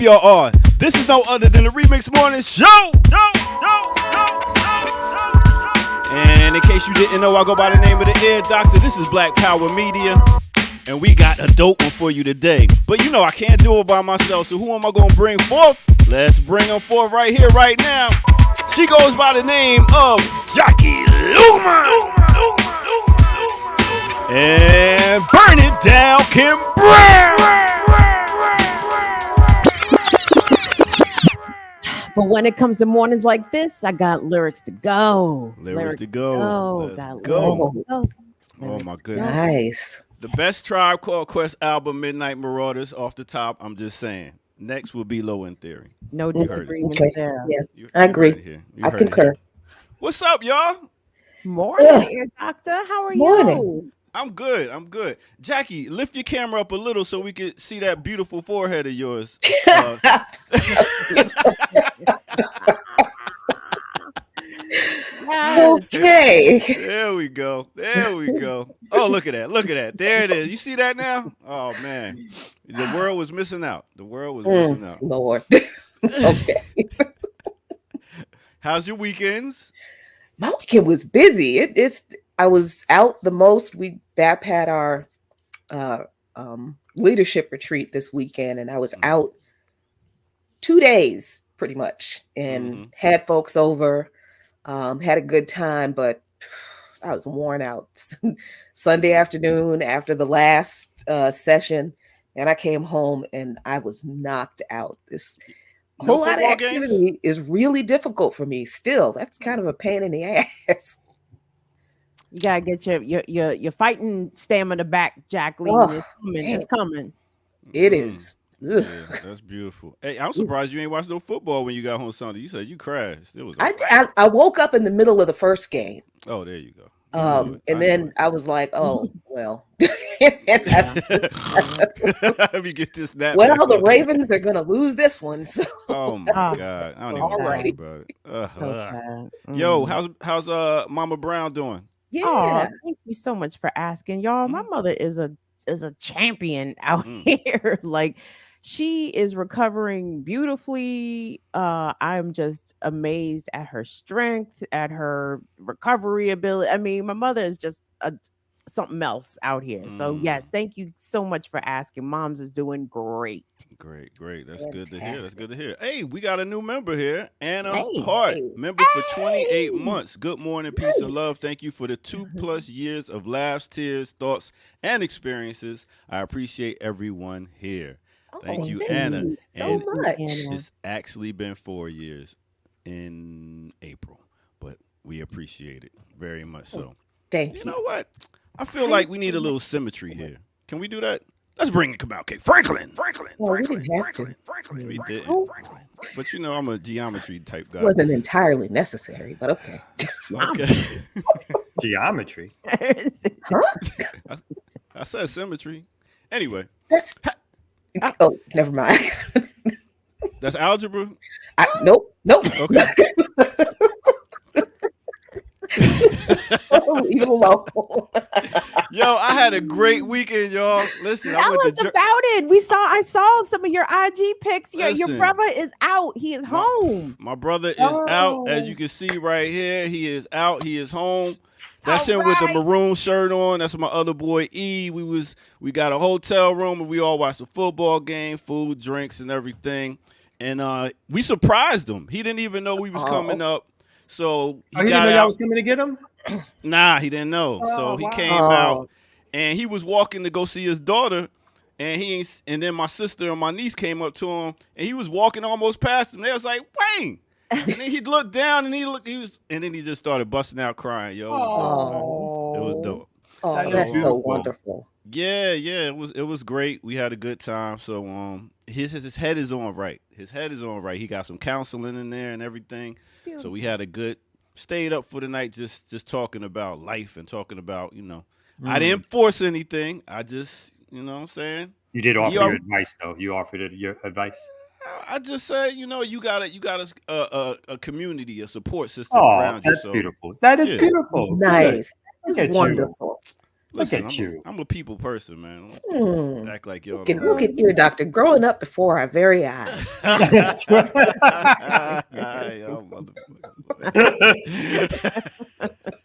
y'all are. This is no other than the Remix Morning Show. And in case you didn't know, I go by the name of the Ear Doctor. This is Black Power Media. And we got a dope one for you today. But you know I can't do it by myself, so who am I going to bring forth? Let's bring her forth right here, right now. She goes by the name of Jackie Luma. And Burn It Down, Kim Brown. But when it comes to mornings like this, I got lyrics to go. Lyrics to go. Let's go. Oh my goodness. Nice. The best Tribe Called Quest album, Midnight Marauders, off the top. I'm just saying. Next will be Low End Theory. No disagreements there. Yeah, You I agree. I concur. What's up, y'all? Morning, Ear Doctor. How are you? I'm good. Jackie, lift your camera up a little so we can see that beautiful forehead of yours. Okay. There we go. Oh, look at that. There it is. You see that now? Oh, man. The world was missing out. Lord. Okay. How's your weekends? My weekend was busy. I was out the most. We BAP had our leadership retreat this weekend, and I was out 2 days pretty much, and had folks over, had a good time, but I was worn out. Sunday afternoon after the last session, and I came home and I was knocked out. This whole lot of activity is really difficult for me still. That's kind of a pain in the ass. You gotta get your fighting stamina back, Jacqueline. It's coming. It is. Yeah, that's beautiful. Hey, I'm surprised you ain't watched no football when you got home Sunday. You said you crashed. It was. I woke up in the middle of the first game. Oh, there you go. And then I was like, oh well. Let me get this nap. Well, the Ravens are gonna lose this one. So. Oh my God! I don't even talk about it. So sad. Yo, how's Mama Brown doing? Yeah. Oh, thank you so much for asking, y'all. My mother is a champion out here. Like, she is recovering beautifully. I'm just amazed at her strength, at her recovery ability. I mean, my mother is just something else out here. So yes, thank you so much for asking. Mom's is doing great. Great. That's Fantastic. good to hear. Hey, we got a new member here, Anna Hart, member for 28 months. Good morning, peace and love. Thank you for the 2+ years of laughs, tears, thoughts, and experiences. I appreciate everyone here. Thank you, Anna. You so much. It's actually been 4 years in April, but we appreciate it very much so. Thank you. You know what? I feel like we need a little symmetry here. Can we do that? Let's bring the Kamal Cake. Franklin. We didn't have to. We did. But you know, I'm a geometry type guy. It wasn't entirely necessary, but okay. Okay. Geometry. Huh? I said symmetry. Anyway. Oh, never mind. That's algebra? Nope. Okay. Leave it alone. Yo, I had a great weekend, y'all. Listen, Tell us about it. I saw some of your IG pics. Your brother is out. He is home. My brother is out. As you can see right here, he is out. He is home. That's him with the maroon shirt on. That's my other boy E. We got a hotel room and we all watched the football game, food, drinks, and everything. And we surprised him. He didn't even know we was coming up. So he didn't know y'all was coming to get him? Nah, he didn't know. So he came out and he was walking to go see his daughter. And then my sister and my niece came up to him and he was walking almost past them. They was like, Wayne. And then he looked down and then he just started busting out crying. Yo, it was dope. Oh, that's so wonderful. Yeah, it was great. We had a good time. So his head is on right. He got some counseling in there and everything. Beautiful. So we had stayed up for the night just talking about life and talking about, I didn't force anything. I just, you know what I'm saying? You did offer your advice though. You offered your advice. I just said, you got a community, a support system around you. That's beautiful. That is beautiful. Nice. That's wonderful. Listen, at you. I'm a people person, man. Hmm. Act like y'all. Look at ear doctor growing up before our very eyes. That's true. Y'all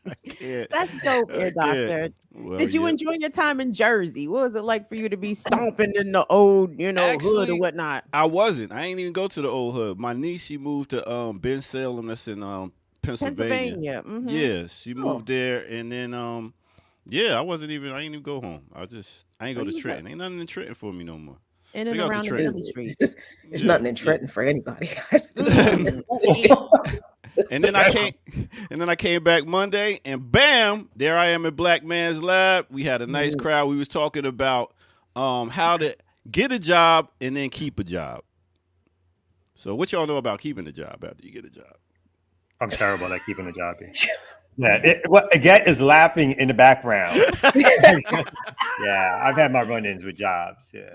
I can't. That's dope, I ear can't. doctor. Well, Did you yeah. enjoy your time in Jersey? What was it like for you to be stomping in the old, hood Actually, or whatnot? I wasn't. I ain't even go to the old hood. My niece, she moved to Ben Salem, that's in Pennsylvania. Pennsylvania. Mm-hmm. Yeah, she Oh. moved there, and then yeah, I ain't even go home. I ain't go Oh, to you was Trenton. Ain't nothing in Trenton for me no more. in Big and up to around the Trenton. Philly street. There's nothing in Trenton for anybody. And then I came back Monday, and bam, there I am at Black Man's Lab. We had a nice crowd. We was talking about how to get a job and then keep a job. So what y'all know about keeping a job after you get a job? I'm terrible at keeping a job. Yeah, Agat is laughing in the background. Yeah, I've had my run-ins with jobs. Yeah.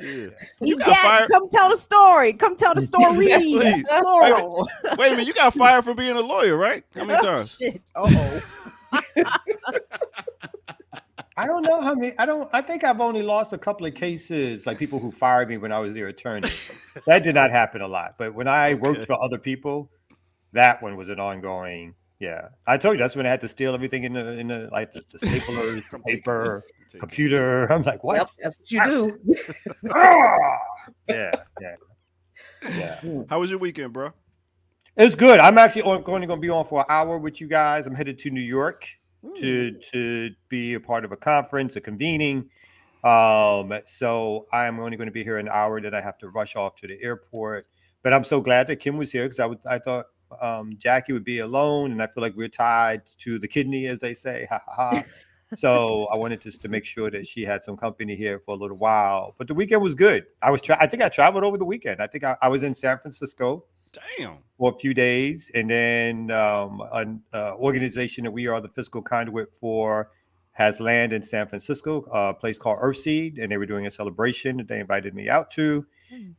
You got fired. Come tell the story. Come tell the story. Please. Plural. Wait a minute, you got fired for being a lawyer, right? How many times? Shit. Uh-oh. I don't know how many. I think I've only lost a couple of cases, like people who fired me when I was their attorney. That did not happen a lot. But when I worked for other people, that one was an ongoing. Yeah, I told you that's when I had to steal everything in the like the staplers, paper, computer. I'm like, what? Yep, that's what you do. Yeah. How was your weekend, bro? It's good. I'm actually going to be on for an hour with you guys. I'm headed to New York to be a part of a conference, a convening. So I'm only going to be here an hour. Then I have to rush off to the airport. But I'm so glad that Kim was here because I thought Jackie would be alone, and I feel like we're tied to the kidney, as they say. Ha ha ha. So I wanted just to make sure that she had some company here for a little while. But the weekend was good. I think I traveled over the weekend. I think I was in San Francisco. Damn. For a few days, and then an organization that we are the fiscal conduit for has land in San Francisco, a place called Earthseed, and they were doing a celebration that they invited me out to. And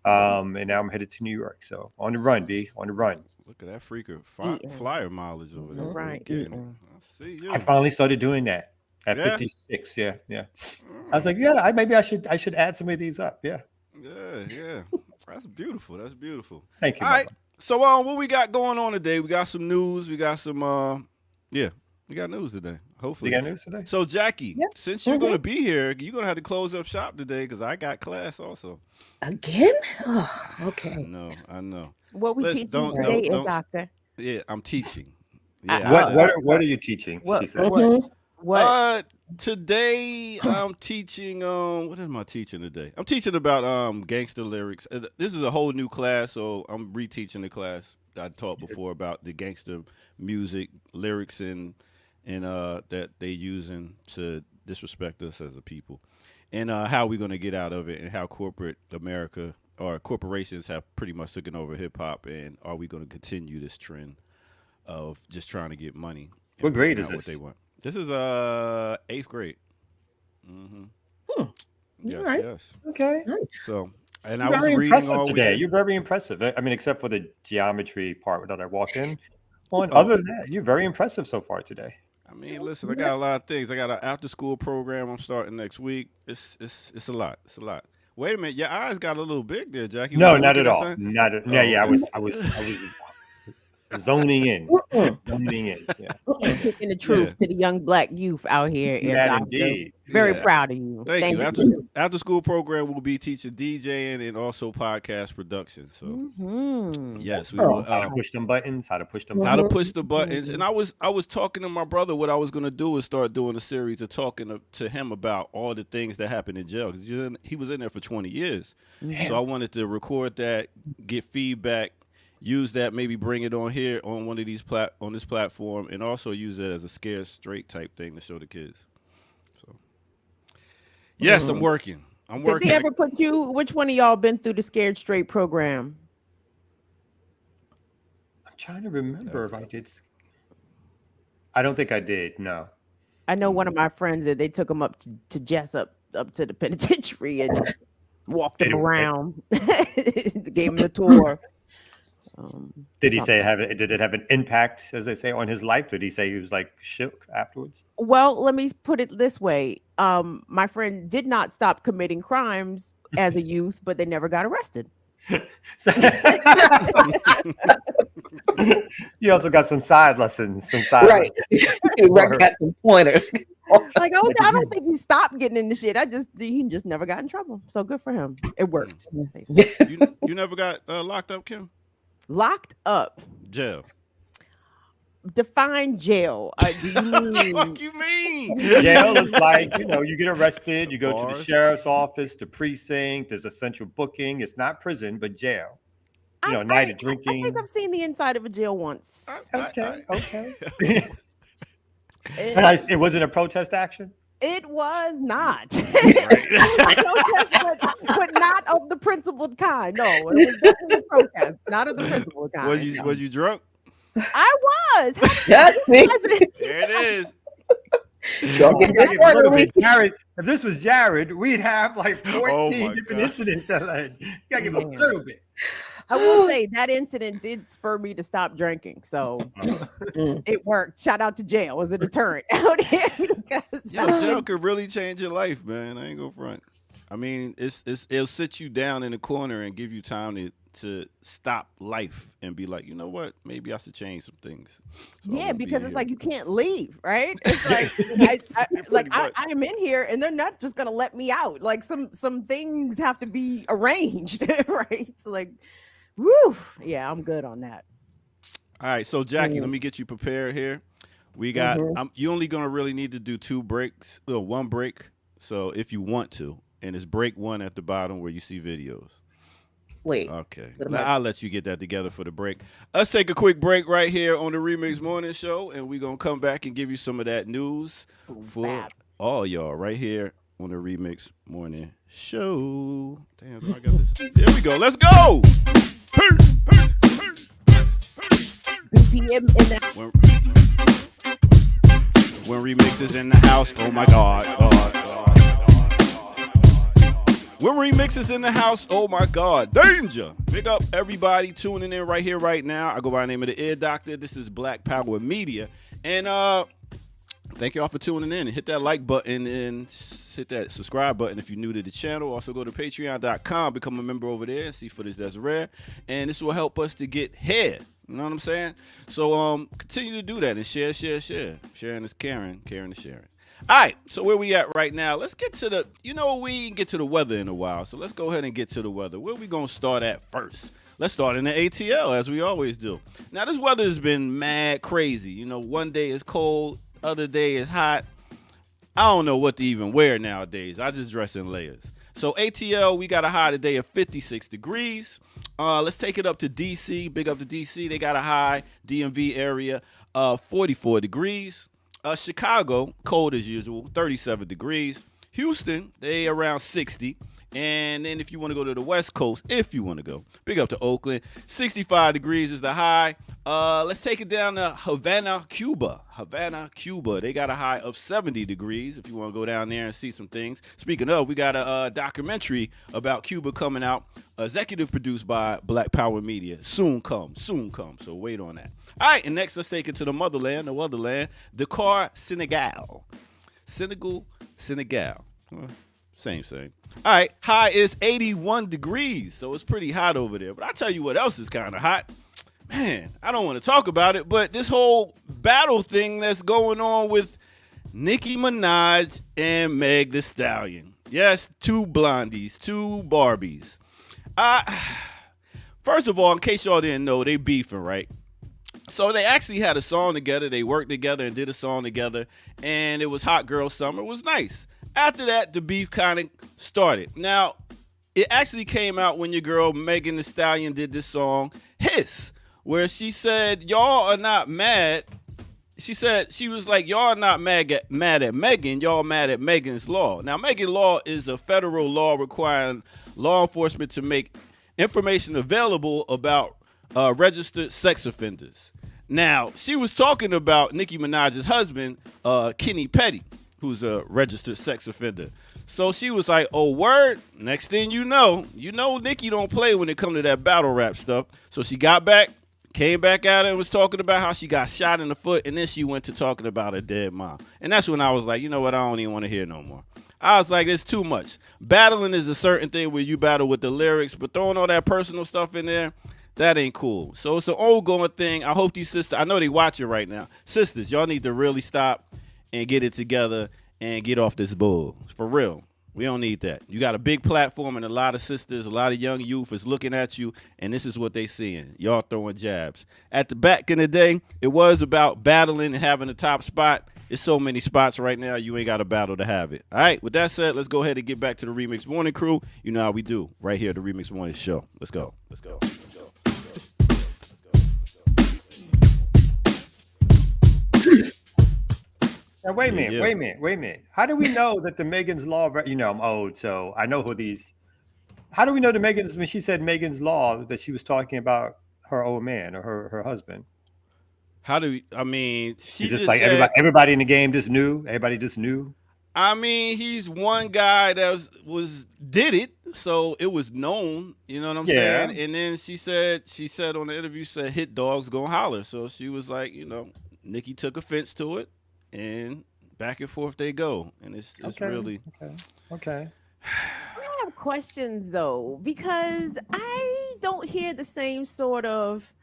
now I'm headed to New York. So on the run, B, on the run. Look at that freaker flyer mileage over there. Right. I see you. I finally started doing that at 56. Yeah. I was like, maybe I should add some of these up. Yeah. That's beautiful. Thank you. All right. So what we got going on today? We got some news. We got some we got news today. Hopefully. You got news today? So Jackie, since you're gonna be here, you're gonna have to close up shop today because I got class also. Again? Oh, okay. I know. What we teaching today is doctor. Yeah, I'm teaching. Yeah. What are you teaching? What? Today I'm teaching. What am I teaching today? I'm teaching about gangster lyrics. This is a whole new class, so I'm reteaching the class I taught before about the gangster music lyrics and that they using to disrespect us as a people, and how we're gonna get out of it, and how corporate America or corporations have pretty much taken over hip hop, and are we gonna continue this trend of just trying to get money? What grade is what this? they want. This is 8th grade. Yes, All right. yes. Okay. So, and You're I was very reading impressive all today. weekend. You're very impressive. I mean, except for the geometry part that I walked in on. Other than that, you're very impressive so far today. I mean, listen, I got a lot of things. I got an after-school program I'm starting next week. It's a lot. It's a lot. Wait a minute, your eyes got a little big there, Jackie. No, Was you not looking at all. something? Yeah, I was zoning in. Yeah. Kicking the truth to the young black youth out here. Yeah, indeed. Very proud of you. Thank you. After school program, we'll be teaching DJing and also podcast production. So yes, we will. How to push them buttons. How to push the buttons. And I was talking to my brother. What I was gonna do is start doing a series of talking to him about all the things that happened in jail, because he was in there for 20 years. So I wanted to record that, get feedback, use that, maybe bring it on here on one of these on this platform, and also use it as a scared straight type thing to show the kids. So yes, I'm working. Did they ever put you? Which one of y'all been through the Scared Straight program? I'm trying to remember if I did. I don't think I did. No. I know one of my friends that they took him up to Jessup, up to the penitentiary, and walked him around, gave him the tour. Did he say did it have an impact, as they say, on his life? Did he say he was like shook afterwards? Well, let me put it this way. My friend did not stop committing crimes as a youth, but they never got arrested. You also got some side lessons. Right. Got some pointers. Like, oh, I don't think he stopped getting into shit. He just never got in trouble. So good for him. It worked. You never got locked up, Kim? Locked up. Jail. Define jail. Do you mean... What the fuck you mean? Jail is like, you get arrested, you go Bars. to the sheriff's office, the precinct, there's a central booking. It's not prison, but jail. Night of drinking. I think I've seen the inside of a jail once. Okay. It wasn't a protest action? It was not. But not of the principled kind. No, it was definitely a protest, not of the principled kind. Was you drunk? I was. There it is. Jared, if this was Jared, we'd have like 14 different incidents that you gotta give a little bit. I will say that incident did spur me to stop drinking, so it worked. Shout out to jail as a deterrent out here. Jail could really change your life, man. I ain't gonna front. I mean, it'll sit you down in the corner and give you time to stop life and be like, you know what? Maybe I should change some things. So because it's like you can't leave, right? It's like I am in here and they're not just gonna let me out. Like some things have to be arranged, right? So like, woo, yeah, I'm good on that. All right, so Jackie, let me get you prepared here. We got you only gonna really need to do 2 breaks, one break. So if you want to, and it's break 1 at the bottom where you see videos. Wait. Okay. I'll let you get that together for the break. Let's take a quick break right here on the Remix Morning Show, and we're going to come back and give you some of that news for all y'all right here on the Remix Morning Show. Damn, I got this. There we go. Let's go. When Remix is in the house, oh my God. When Remix is in the house, oh my God, danger. Big up everybody tuning in right here, right now. I go by the name of the Ear Doctor. This is Black Power Media. And thank y'all for tuning in. And hit that like button and hit that subscribe button if you're new to the channel. Also go to patreon.com, become a member over there and see footage that's rare. And this will help us to get head. You know what I'm saying? So continue to do that and share. Sharing is caring, caring is sharing. All right, so where we at right now? Let's get to we didn't get to the weather in a while, so let's go ahead and get to the weather. Where we gonna start at first? Let's start in the ATL, as we always do. Now, this weather has been mad crazy. One day is cold, other day is hot. I don't know what to even wear nowadays. I just dress in layers. So ATL, we got a high today of 56 degrees. Let's take it up to DC. Big up to DC. They got a high, DMV area, 44 degrees. Chicago, cold as usual, 37 degrees. Houston, they around 60. And then if you want to go to the West Coast, big up to Oakland, 65 degrees is the high. Let's take it down to Havana, Cuba. They got a high of 70 degrees if you want to go down there and see some things. Speaking of, we got a documentary about Cuba coming out, executive produced by Black Power Media. Soon come. So wait on that. All right, and next let's take it to the motherland, Dakar, Senegal. Senegal. Same. All right, high is 81 degrees, so it's pretty hot over there. But I'll tell you what else is kind of hot. Man, I don't want to talk about it, but this whole battle thing that's going on with Nicki Minaj and Meg Thee Stallion. Yes, 2 blondies, 2 Barbies. First of all, in case y'all didn't know, they beefing, right? So they actually had a song together. They worked together and did a song together, and it was Hot Girl Summer. It was nice. After that, the beef kind of started. Now, it actually came out when your girl Megan Thee Stallion did this song, Hiss, where she said, y'all are not mad. She was like, y'all are not mad at Megan, y'all mad at Megan's Law. Now, Megan's Law is a federal law requiring law enforcement to make information available about registered sex offenders. Now, she was talking about Nicki Minaj's husband, Kenny Petty. who's a registered sex offender. So she was like, oh, word. Next thing you know Nicki don't play when it come to that battle rap stuff. So she got back, came back at her and was talking about how she got shot in the foot, and then she went to talking about her dead mom. And that's when I was like, you know what, I don't even want to hear no more. I was like, it's too much. Battling is a certain thing where you battle with the lyrics, but throwing all that personal stuff in there, that ain't cool. So it's an ongoing thing. I hope these sisters, I know they watching right now. Sisters, y'all need to really stop and get it together and get off this bull. For real. We don't need that. You got a big platform and a lot of sisters, a lot of young youth is looking at you, and this is what they seeing. Y'all throwing jabs. At the back in the day, it was about battling and having a top spot. There's so many spots right now, you ain't got a battle to have it. All right, with that said, let's go ahead and get back to the Remix Morning crew. You know how we do right here at the Remix Morning Show. Let's go. Let's go. Let's go. Now, wait a minute. How do we know that the Megan's Law, I'm old, so I know who these. How do we know the Megan's, when she said Megan's Law, that she was talking about her old man or her husband? How do we, I mean, she just just like said, everybody in the game just knew. Everybody just knew. I mean, he's one guy that did it, so it was known. You know what I'm saying? And then she said on the interview, said hit dogs gonna holler. So she was like, Nicki took offense to it, and back and forth they go, and it's really okay. I have questions though, because I don't hear the same sort of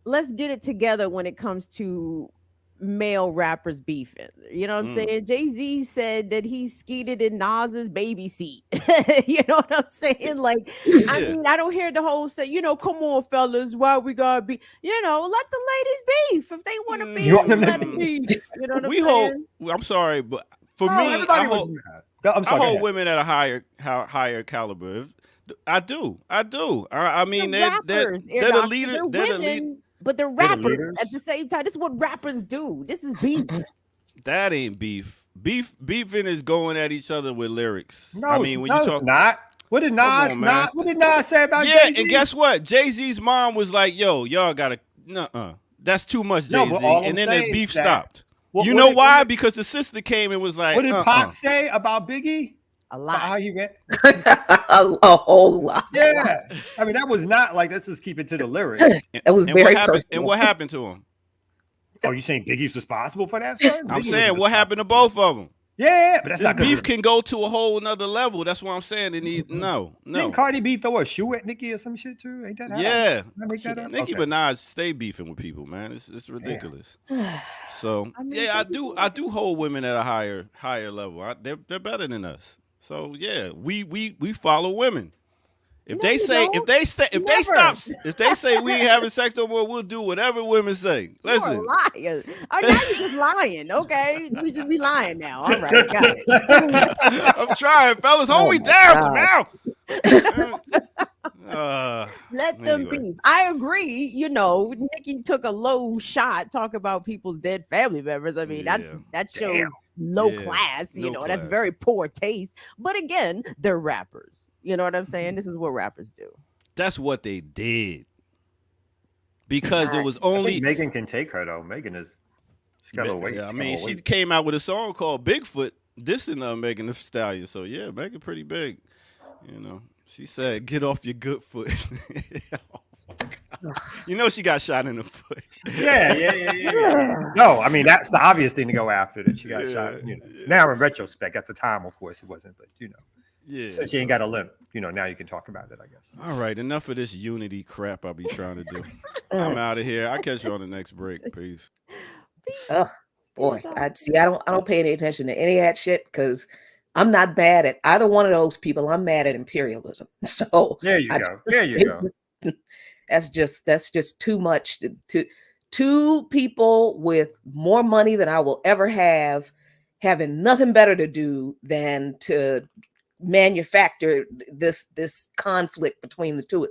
let's get it together when it comes to male rappers beefing. You know what I'm saying? Jay-Z said that he skeeted in Nas's baby seat. You know what I'm saying? Like, I mean, I don't hear the whole say, come on, fellas, why we gotta be, let the ladies beef. If they want to beef, let them beef. You know what I'm saying? I'm sorry, but for me, I hold women at a higher caliber. I do. I mean, they're the leader. They're the leader. But they're rappers at the same time. This is what rappers do. This is beef. That ain't beef. Beefing is going at each other with lyrics. No, I mean, when you talk, it's not. What did Nas? What did Nas say about yeah, Jay-Z? And guess what? Jay-Z's mom was like, "Yo, y'all gotta, that's too much, Jay-Z." And then the beef stopped. You know why? Because the sister came and was like, "What did Pac say about Biggie?" A lot. How he went? a whole lot. Yeah, I mean that was not like, let's just keep it to the lyrics. It was very personal. And what happened to him? Oh, you saying Biggie's responsible for that, sir? I'm saying what happened to both of them. Yeah, but that's not beef can go to a whole nother level. That's what I'm saying. They need no. Didn't Cardi B throw a shoe at Nicki or some shit too? Ain't that? Yeah, that Nicki Minaj stay beefing with people, man. It's ridiculous. So I do hold women at a higher level. They're better than us. So yeah, we follow women. If they say we ain't having sex no more, we'll do whatever women say. Listen, you're a liar. Now you're just lying. Okay, you just be lying now. All right, got it. I'm trying, fellas. Hold me down now. Let them be. I agree. Nicki took a low shot talking about people's dead family members. I mean, that showed low class. That's very poor taste. But again, they're rappers. You know what I'm saying? This is what rappers do. That's what they did. Because it was only Megan can take her though. Megan is got a weight. I mean, she came out with a song called Bigfoot, dissing Megan Thee Stallion. So yeah, Megan pretty big. She said, "Get off your good foot." She got shot in the foot. Yeah. No, I mean that's the obvious thing to go after, that she got shot. Now in retrospect, at the time, of course, it wasn't, but since she ain't got a limp, now you can talk about it, I guess. All right, enough of this unity crap I'll be trying to do. I'm out of here. I'll catch you on the next break. Peace. Oh boy, I don't pay any attention to any of that shit because I'm not bad at either one of those people. I'm mad at imperialism. So there you go. That's just too much. Two people with more money than I will ever have, having nothing better to do than to manufacture this conflict between the two.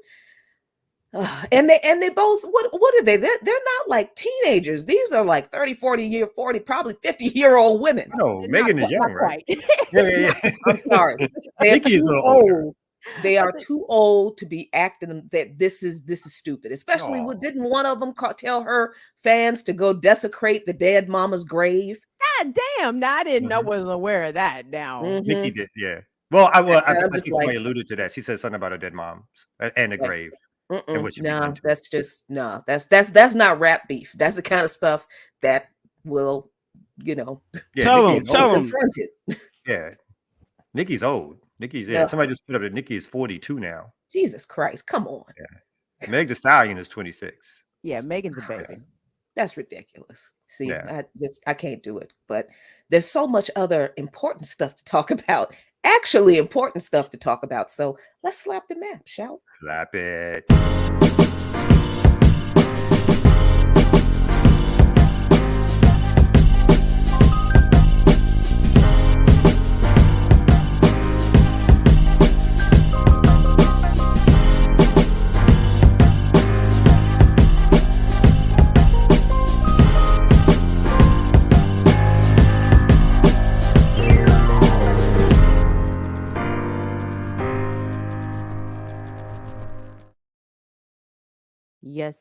And they both, what are they? They're not like teenagers. These are like 30, 40, probably 50-year-old women. No, Megan is young, right? Yeah. I'm sorry. They're too old. They are too old to be acting that this is stupid. Especially didn't one of them tell her fans to go desecrate the dead mama's grave? God damn! Now I didn't know, wasn't aware of that. Now, Nicki did, yeah. Well, I I'm just think somebody alluded to that. She said something about her dead mom and the grave and what should be done to it. That's just that's not rap beef. That's the kind of stuff that will, Yeah, Tell Nicki him, is tell old. him. confronted. Yeah, Nicki's old. Nicki's Yeah. Somebody just put up that Nicki is 42 now. Jesus Christ, come on. Yeah, Meg Thee Stallion is 26. yeah, Megan's a baby. That's ridiculous. See, Yeah. I can't do it. But there's so much other important stuff to talk about. Actually important stuff to talk about. So let's slap the map, shall we? Slap it.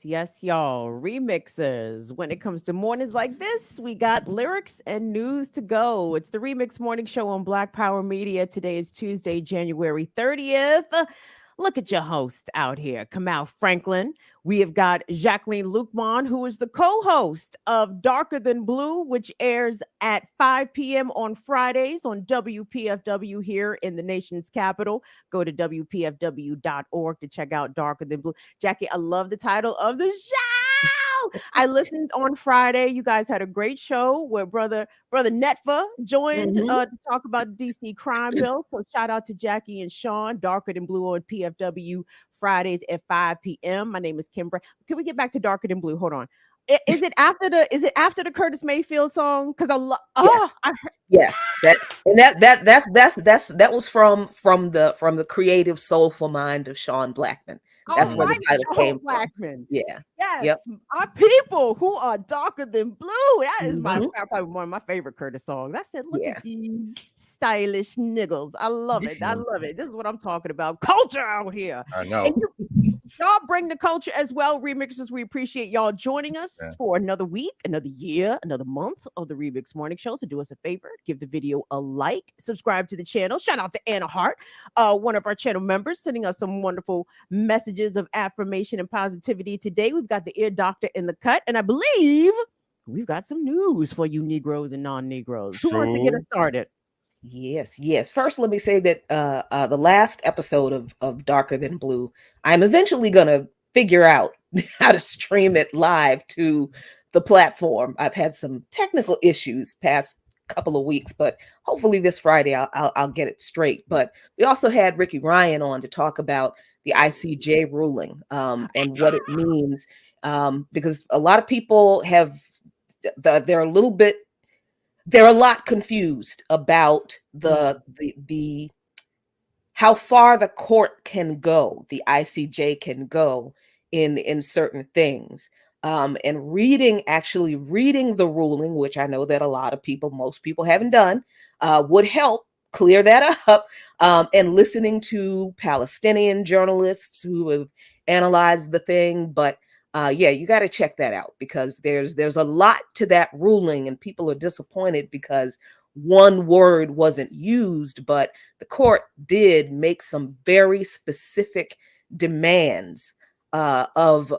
Yes, y'all. Remixes. When it comes to mornings like this, we got lyrics and news to go. It's the Remix Morning Show on Black Power Media. Today is Tuesday, January 30th. Look at your host out here, Kamal Franklin. We have got Jacqueline Lukman, who is the co-host of Darker Than Blue, which airs at 5 p.m. on Fridays on WPFW here in the nation's capital. Go to WPFW.org to check out Darker Than Blue. Jackie, I love the title of the show. I listened on Friday. You guys had a great show where brother Netfa joined to talk about the DC crime bill. So shout out to Jackie and Sean. Darker Than Blue on PFW Fridays at 5 p.m. My name is Kimbra. Can we get back to Darker Than Blue? Hold on. Is it after the Curtis Mayfield song? Because Yes, that was from the creative soulful mind of Sean Blackman. That's where the title came Blackman. from. Yeah. Yes. Yep. Our people who are darker than blue. That is probably one of my favorite Curtis songs. I said, look at these stylish niggles. I love it. I love it. This is what I'm talking about. Culture out here. I know. Y'all bring the culture as well, remixers. We appreciate y'all joining us for another week, another year, another month of the Remix Morning Show. So do us a favor, give the video a like, subscribe to the channel. Shout out to Anna Hart, one of our channel members, sending us some wonderful messages of affirmation and positivity today. We've got the ear doctor in the cut, and I believe we've got some news for you Negroes and non-Negroes. Who wants to get us started? Yes. First, let me say that the last episode of Darker Than Blue, I'm eventually going to figure out how to stream it live to the platform. I've had some technical issues past couple of weeks, but hopefully this Friday I'll get it straight. But we also had Ricky Ryan on to talk about the ICJ ruling and what it means, because a lot of people they're a lot confused about the how far the court can go, the ICJ can go in certain things. And reading the ruling, which I know that most people haven't done, would help clear that up. And listening to Palestinian journalists who have analyzed the thing, but you got to check that out, because there's a lot to that ruling, and people are disappointed because one word wasn't used, but the court did make some very specific demands of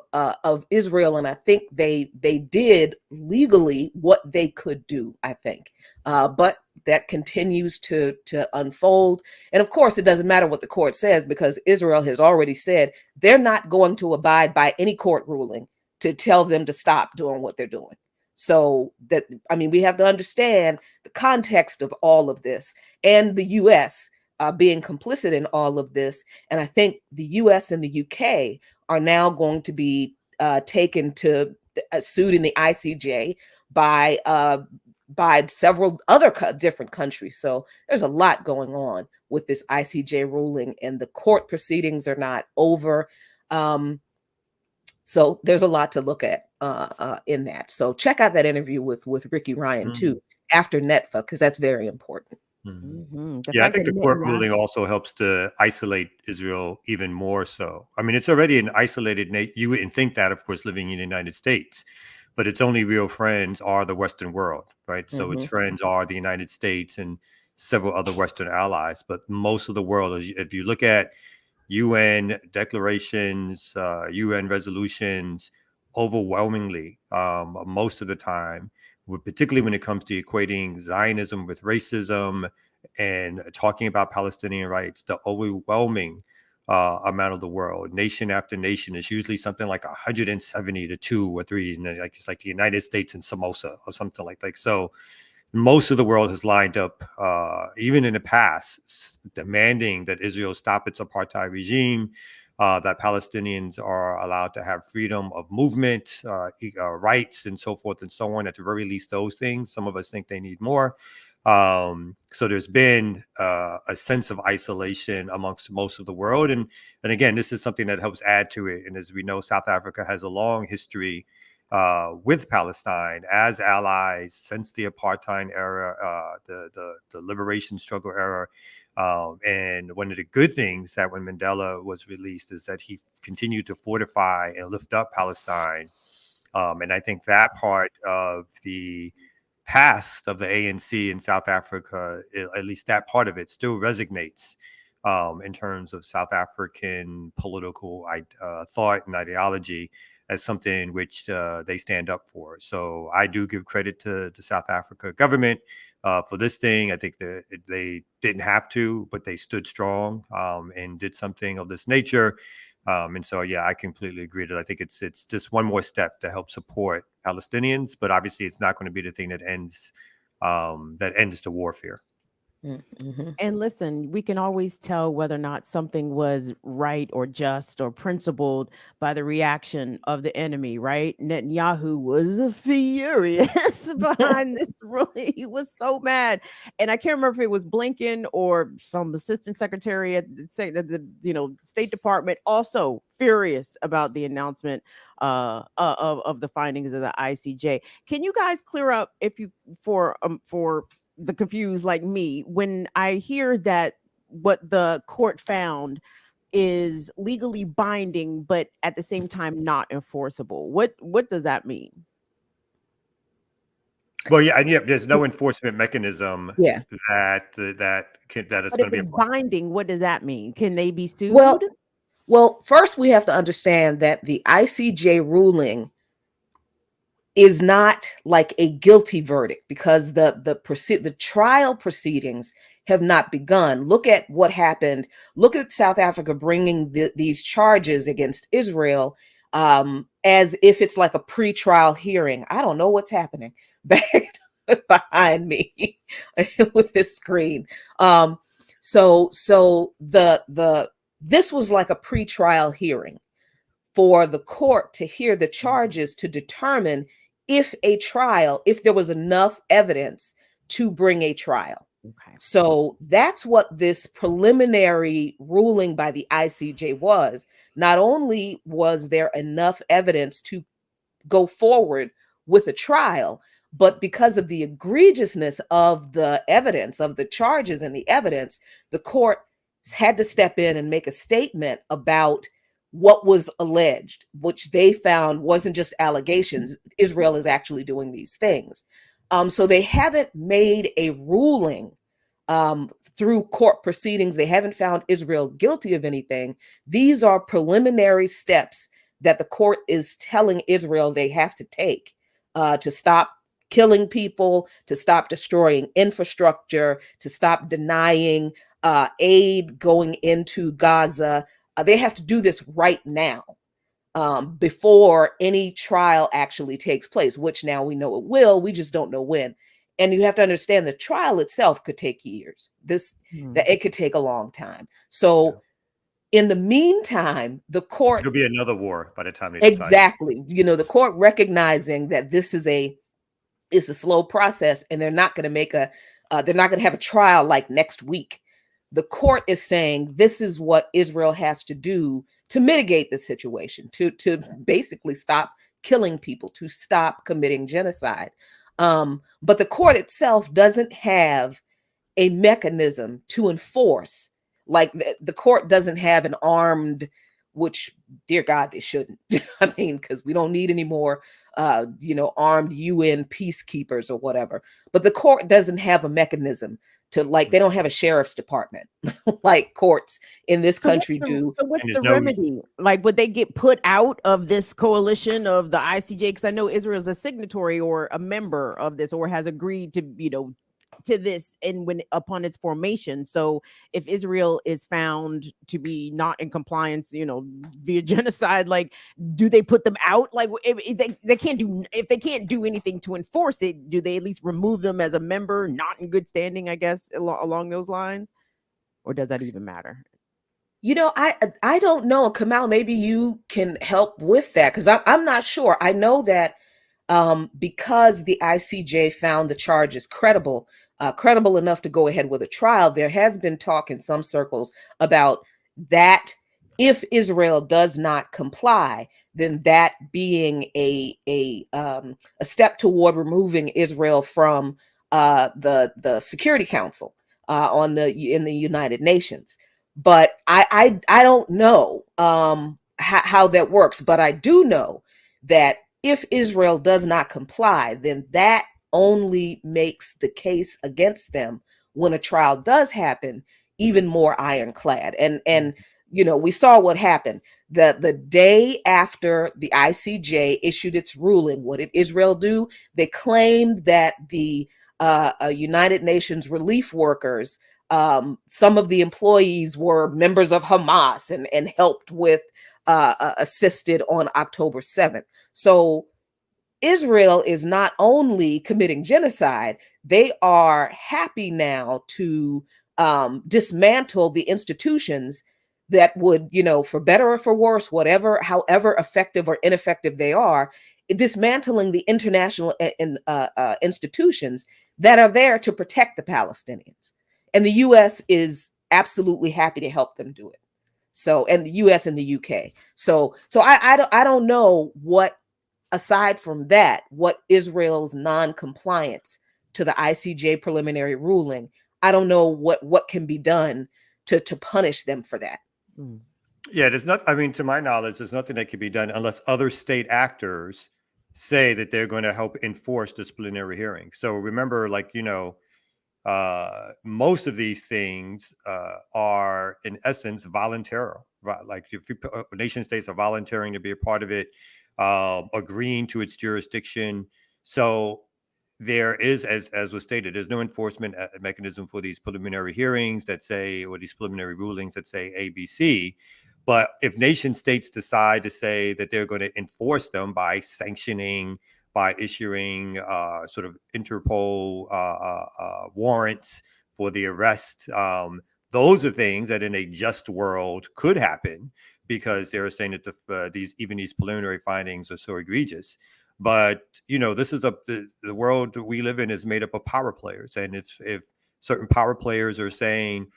Israel, and I think they did legally what they could do, I think. But that continues to unfold. And of course, it doesn't matter what the court says, because Israel has already said they're not going to abide by any court ruling to tell them to stop doing what they're doing. So we have to understand the context of all of this, and the U.S. Being complicit in all of this. And I think the U.S. and the U.K. are now going to be taken to sued in the ICJ by several other different countries. So there's a lot going on with this ICJ ruling, and the court proceedings are not over. So there's a lot to look at in that. So check out that interview with Ricky Ryan too, after NETFA, because that's very important. I think the court ruling also helps to isolate Israel even more so. I mean, it's already an isolated nation. You wouldn't think that, of course, living in the United States. but its only real friends are the Western world, right? So its Mhm. friends are the United States and several other Western allies, but most of the world, if you look at UN declarations, UN resolutions, overwhelmingly, most of the time, particularly when it comes to equating Zionism with racism and talking about Palestinian rights, the overwhelming amount of the world, nation after nation, is usually something like 170 to 2 or 3, and like it's like the United States and Samosa or something like that. So most of the world has lined up, even in the past, demanding that Israel stop its apartheid regime, that Palestinians are allowed to have freedom of movement, rights, and so forth and so on. At the very least, those things. Some of us think they need more. So there's been a sense of isolation amongst most of the world, and again, this is something that helps add to it. And as we know, South Africa has a long history with Palestine as allies since the apartheid era, the liberation struggle era. And one of the good things that when Mandela was released is that he continued to fortify and lift up Palestine. And I think that part of the past of the ANC in South Africa, at least that part of it, still resonates in terms of South African political thought and ideology as something which they stand up for. So I do give credit to the South Africa government for this thing. I think that they didn't have to, but they stood strong and did something of this nature. And so, yeah, I completely agree that I think it's just one more step to help support Palestinians, but obviously it's not going to be the thing that ends the warfare. Mm-hmm. And listen, we can always tell whether or not something was right or just or principled by the reaction of the enemy, right? Netanyahu was furious behind this ruling. He was so mad. And I can't remember if it was Blinken or some assistant secretary at the State Department, also furious about the announcement of the findings of the ICJ. Can you guys clear up if you for the confused like me when I hear that what the court found is legally binding but at the same time not enforceable? What does that mean? Well, yeah, and yeah, there's no enforcement mechanism Yeah. that it's But going if to be it's applied. binding, what does that mean? Can they be sued? Well, first we have to understand that the ICJ ruling is not like a guilty verdict because the trial proceedings have not begun. Look at what happened. Look at South Africa bringing these charges against Israel as if it's like a pre-trial hearing. I don't know what's happening back behind me with this screen. So this was like a pre-trial hearing for the court to hear the charges to determine if there was enough evidence to bring a trial. Okay. So that's what this preliminary ruling by the ICJ was. Not only was there enough evidence to go forward with a trial, but because of the egregiousness of the evidence, of the charges and the evidence, the court had to step in and make a statement about what was alleged, which they found wasn't just allegations. Israel is actually doing these things. So they haven't made a ruling through court proceedings. They haven't found Israel guilty of anything. These are preliminary steps that the court is telling Israel they have to take to stop killing people, to stop destroying infrastructure, to stop denying aid going into Gaza. They have to do this right now before any trial actually takes place, which now we know it will. We just don't know when. And you have to understand the trial itself could take years. That it could take a long time. So in the meantime, the court, It'll be another war by the time they decide. Exactly. The court recognizing that this is a slow process, and they're not going to have a trial like next week. The court is saying this is what Israel has to do to mitigate the situation, to basically stop killing people, to stop committing genocide. But the court itself doesn't have a mechanism to enforce. Like the court doesn't have an armed, which, dear God, they shouldn't. I mean, because we don't need any more armed UN peacekeepers or whatever. But the court doesn't have a mechanism to, like, they don't have a sheriff's department like courts in this country do. So what's And the there's no remedy? Like, would they get put out of this coalition of the ICJ? Because I know Israel is a signatory or a member of this, or has agreed to, to this, and when upon its formation. So if Israel is found to be not in compliance, via genocide, like, do they put them out? Like, if they can't do, if they can't do anything to enforce it, do they at least remove them as a member not in good standing, I guess, along those lines? Or does that even matter? I don't know, Kamal. Maybe you can help with that, because I'm not sure. I know that because the ICJ found the charges credible enough to go ahead with a trial, there has been talk in some circles about that. If Israel does not comply, then that being a step toward removing Israel from the Security Council in the United Nations. But I don't know how that works. But I do know that if Israel does not comply, then that only makes the case against them when a trial does happen even more ironclad. And we saw what happened. The day after the ICJ issued its ruling, what did Israel do? They claimed that the United Nations relief workers, some of the employees were members of Hamas and helped with assisted on October 7th. So Israel is not only committing genocide, they are happy now to dismantle the institutions that would, for better or for worse, however effective or ineffective they are, dismantling the international institutions that are there to protect the Palestinians. And the U.S. is absolutely happy to help them do it. So, and the U.S. and the U.K. So I don't know what, aside from that, what Israel's non-compliance to the ICJ preliminary ruling, I don't know what can be done to punish them for that. Yeah, there's not. I mean, to my knowledge, there's nothing that can be done unless other state actors say that they're going to help enforce disciplinary hearing. So remember, most of these things are in essence voluntary. Like if nation states are volunteering to be a part of it, agreeing to its jurisdiction. So there is, as was stated, there's no enforcement mechanism for these preliminary hearings that say, or these preliminary rulings that say ABC. But if nation states decide to say that they're going to enforce them by sanctioning, by issuing sort of Interpol warrants for the arrest, those are things that in a just world could happen, because they're saying that these preliminary findings are so egregious. But this is the world that we live in is made up of power players, and if certain power players are saying,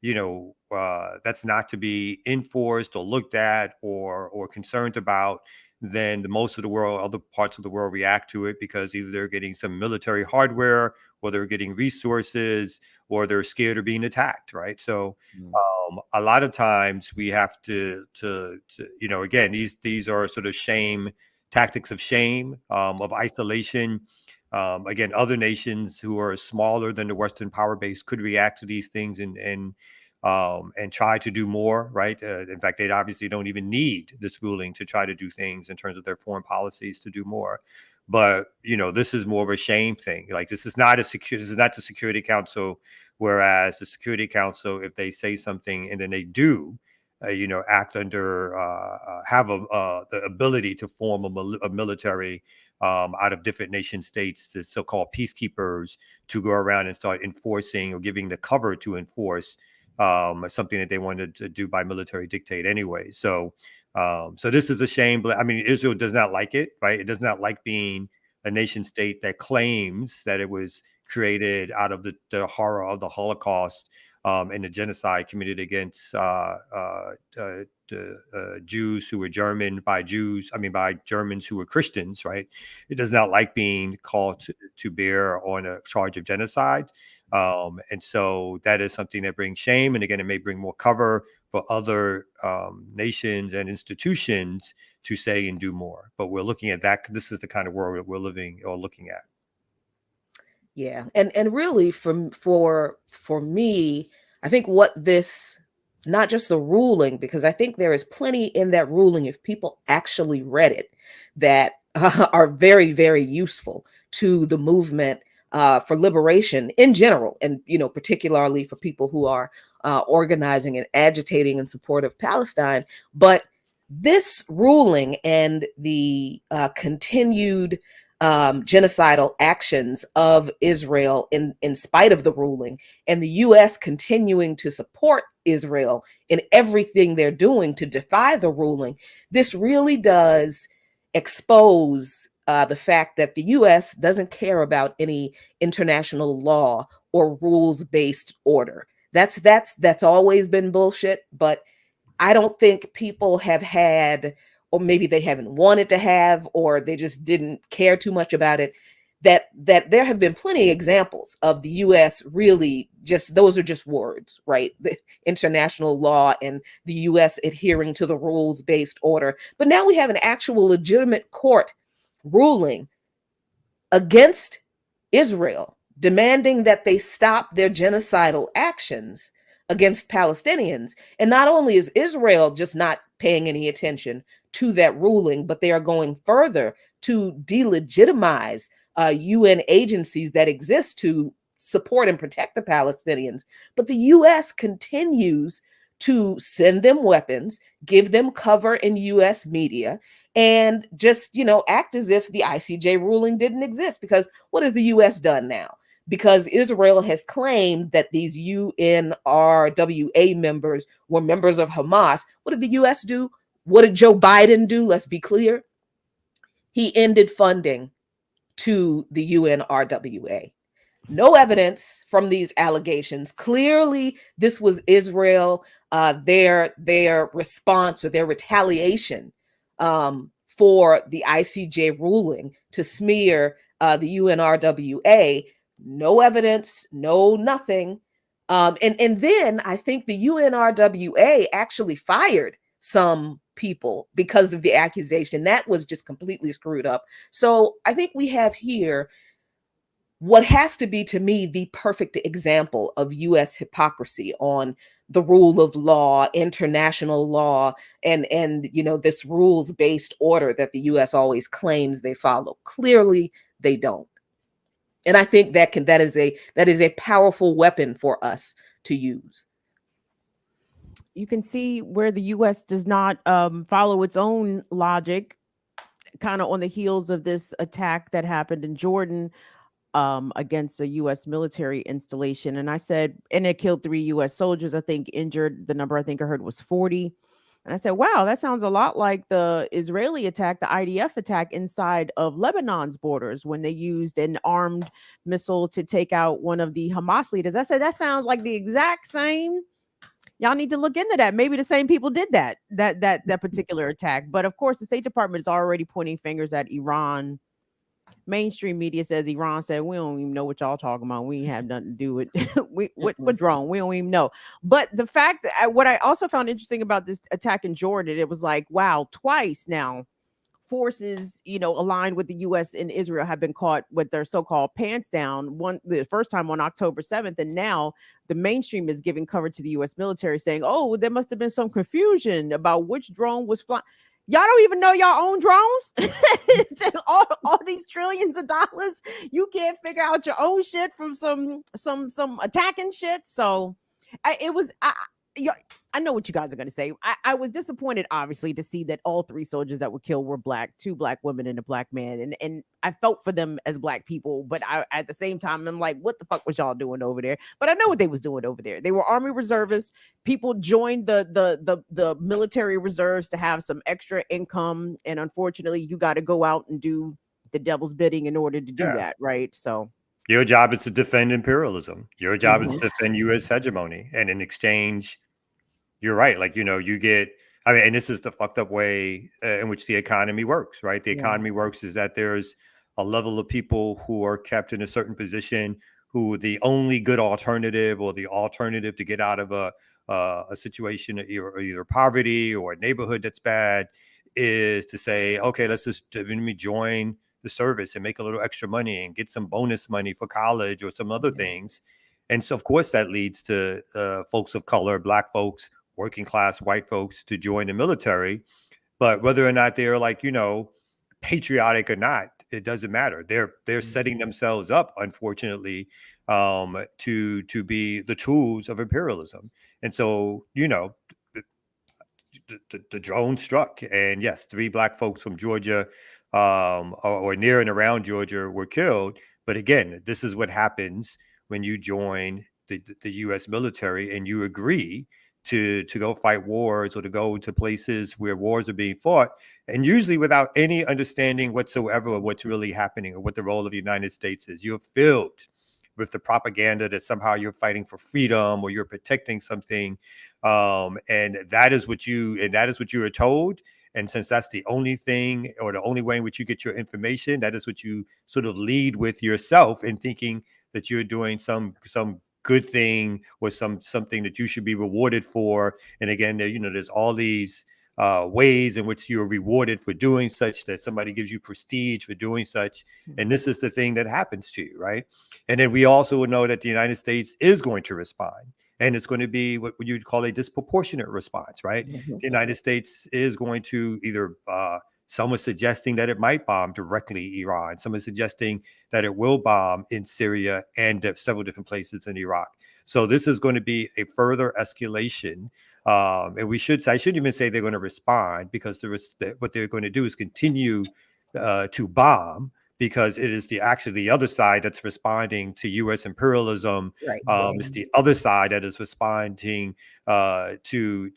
that's not to be enforced or looked at or concerned about, then most of the world, other parts of the world, react to it because either they're getting some military hardware, or they're getting resources, or they're scared of being attacked, right? So a lot of times we have to again, these are sort of tactics of shame, of isolation. Again, other nations who are smaller than the Western power base could react to these things and try to do more, right? In fact, they obviously don't even need this ruling to try to do things in terms of their foreign policies to do more. But this is more of a shame thing. Like, this is not the Security Council. Whereas the Security Council, if they say something and then they do, act under, have the ability to form a military out of different nation states, the so-called peacekeepers, to go around and start enforcing or giving the cover to enforce something that they wanted to do by military dictate anyway. So this is a shame. But I mean, Israel does not like it, right? It does not like being a nation state that claims that it was created out of the horror of the Holocaust and the genocide committed against Jews who were German by Germans who were Christians, right? It does not like being called to bear on a charge of genocide. And so that is something that brings shame. And again, it may bring more cover for other nations and institutions to say and do more. But we're looking at that. This is the kind of world that we're living or looking at. Yeah, and really for me, I think what this, not just the ruling, because I think there is plenty in that ruling, if people actually read it, that are very, very useful to the movement for liberation in general, and particularly for people who are organizing and agitating in support of Palestine. But this ruling and the continued genocidal actions of Israel in spite of the ruling, and the U.S. continuing to support Israel in everything they're doing to defy the ruling, this really does expose the fact that the U.S. doesn't care about any international law or rules-based order. That's always been bullshit, but I don't think people have had, or maybe they haven't wanted to have, or they just didn't care too much about it, that there have been plenty of examples of the U.S. really just, those are just words, right? The international law and the U.S. adhering to the rules-based order. But now we have an actual legitimate court ruling against Israel, demanding that they stop their genocidal actions against Palestinians. And not only is Israel just not paying any attention to that ruling, but they are going further to delegitimize UN agencies that exist to support and protect the Palestinians. But the U.S. continues to send them weapons, give them cover in U.S. media, and just, act as if the ICJ ruling didn't exist. Because what has the U.S. done now? Because Israel has claimed that these UNRWA members were members of Hamas. What did the U.S. do? What did Joe Biden do? Let's be clear. He ended funding to the UNRWA. No evidence from these allegations. Clearly, this was Israel, their response or their retaliation for the ICJ ruling to smear the UNRWA. No evidence, no nothing. And then I think the UNRWA actually fired some people because of the accusation. That was just completely screwed up. So I think we have here what has to be, to me, the perfect example of U.S. hypocrisy on the rule of law, international law, and this rules-based order that the U.S. always claims they follow. Clearly, they don't. And I think that is a powerful weapon for us to use. You can see where the U.S. does not follow its own logic, kind of on the heels of this attack that happened in Jordan against a U.S. military installation. And I said, and it killed 3 U.S. soldiers, I think injured. The number I think I heard was 40. And I said, wow, that sounds a lot like the Israeli attack, the IDF attack inside of Lebanon's borders when they used an armed missile to take out one of the Hamas leaders. I said, that sounds like the exact same. Y'all need to look into that. Maybe the same people did that particular attack. But of course, the State Department is already pointing fingers at Iran. Mainstream media says Iran said, we don't even know what y'all talking about. We ain't have nothing to do with what drone. We don't even know. But the fact that what I also found interesting about this attack in Jordan, it was like, wow, twice now forces, aligned with the U.S. and Israel have been caught with their so-called pants down. The first time on October 7th, and now the mainstream is giving cover to the U.S. military saying, oh, there must have been some confusion about which drone was flying. Y'all don't even know y'all own drones. all these trillions of dollars, you can't figure out your own shit from some attacking shit. So I know what you guys are going to say. I was disappointed, obviously, to see that all 3 soldiers that were killed were Black, 2 Black women and a Black man. And I felt for them as Black people, but at the same time, I'm like, what the fuck was y'all doing over there? But I know what they was doing over there. They were Army reservists. People joined the military reserves to have some extra income. And unfortunately, you got to go out and do the devil's bidding in order to do that, right? So your job is to defend imperialism. Your job is to defend U.S. hegemony. And in exchange, you're right. Like, you get, and this is the fucked up way in which the economy works, right? The economy works is that there's a level of people who are kept in a certain position, who the only good alternative or the alternative to get out of a situation, either poverty or a neighborhood that's bad, is to say, okay, let me join the service and make a little extra money and get some bonus money for college or some other things. And so, of course, that leads to folks of color, Black folks, working class white folks to join the military. But whether or not they're like, patriotic or not, it doesn't matter. They're setting themselves up, unfortunately, to be the tools of imperialism. And so, the drone struck, and yes, 3 Black folks from Georgia, or near and around Georgia, were killed. But again, this is what happens when you join the U.S. military and you agree to go fight wars or to go to places where wars are being fought, and usually without any understanding whatsoever of what's really happening or what the role of the United States is. You're filled with the propaganda that somehow you're fighting for freedom or you're protecting something, and that is what you are told. And since that's the only thing or the only way in which you get your information, that is what you sort of lead with yourself in thinking that you're doing some good thing or something that you should be rewarded for. And again, there's all these ways in which you're rewarded for doing such, that somebody gives you prestige for doing such. And this is the thing that happens to you, right? And then we also know that the United States is going to respond. And it's going to be what you'd call a disproportionate response, right? The United States is going to either, some are suggesting that it might bomb directly Iran. Some are suggesting that it will bomb in Syria and several different places in Iraq. So this is going to be a further escalation. And I shouldn't even say they're going to respond, because what they're going to do is continue to bomb, because it is actually the other side that's responding to U.S. imperialism. Right. It's the other side that is responding to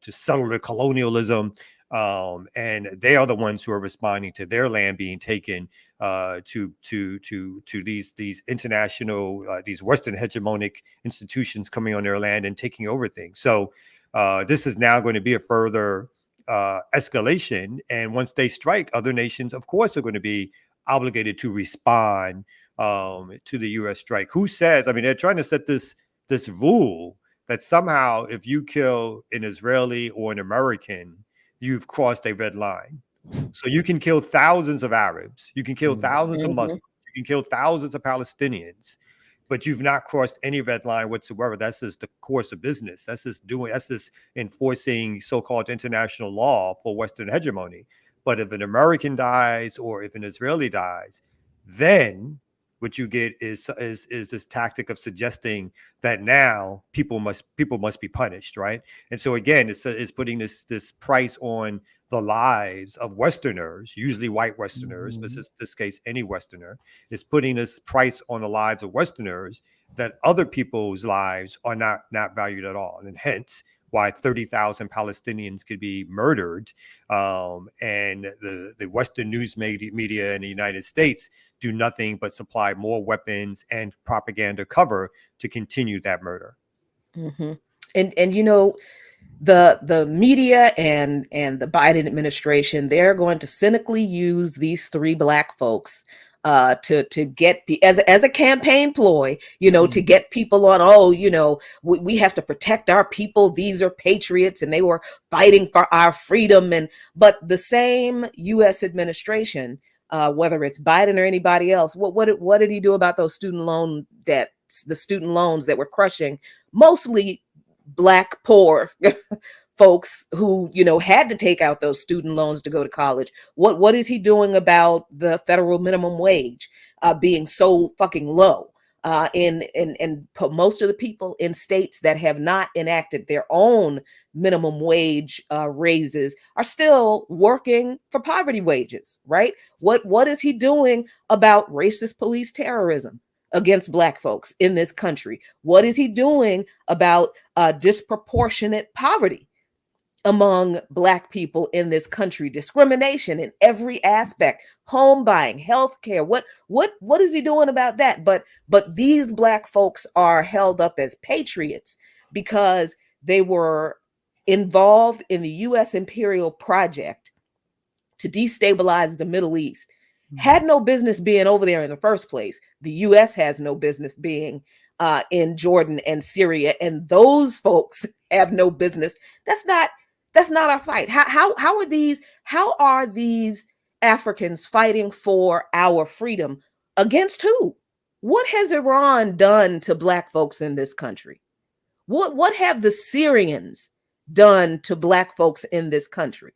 settler colonialism, and they are the ones who are responding to their land being taken to these international, these Western hegemonic institutions coming on their land and taking over things. So this is now going to be a further escalation. And once they strike, other nations, of course, are going to be obligated to respond to the U.S. strike. Who says? I mean, they're trying to set this rule that somehow if you kill an Israeli or an American, you've crossed a red line. So you can kill thousands of Arabs, you can kill thousands of Muslims, you can kill thousands of Palestinians, but you've not crossed any red line whatsoever. That's just the course of business. That's just enforcing so-called international law for Western hegemony. But if an American dies or if an Israeli dies, then what you get is this tactic of suggesting that now people must be punished, right? And so again, it's putting this price on the lives of Westerners, usually white Westerners, but in this case, any Westerner, is putting this price on the lives of Westerners that other people's lives are not valued at all. And hence why 30,000 Palestinians could be murdered. And the Western news media in the United States do nothing but supply more weapons and propaganda cover to continue that murder. Mm-hmm. And the media and the Biden administration, they're going to cynically use these 3 Black folks to get as a campaign ploy, to get people on, we have to protect our people. These are patriots and they were fighting for our freedom. But the same U.S. administration, whether it's Biden or anybody else, what did he do about those student loan debts, the student loans that were crushing mostly Black poor folks who, had to take out those student loans to go to college? What is he doing about the federal minimum wage being so fucking low? And most of the people in states that have not enacted their own minimum wage raises are still working for poverty wages, right? What is he doing about racist police terrorism against Black folks in this country? What is he doing about disproportionate poverty among Black people in this country? Discrimination in every aspect, home buying, healthcare. What is he doing about that? But these Black folks are held up as patriots because they were involved in the U.S. imperial project to destabilize the Middle East. Had no business being over there in the first place. The U.S. has no business being in Jordan and Syria, and those folks have no business. That's not That's not our fight. How are these Africans fighting for our freedom against who? What has Iran done to Black folks in this country? What have the Syrians done to Black folks in this country?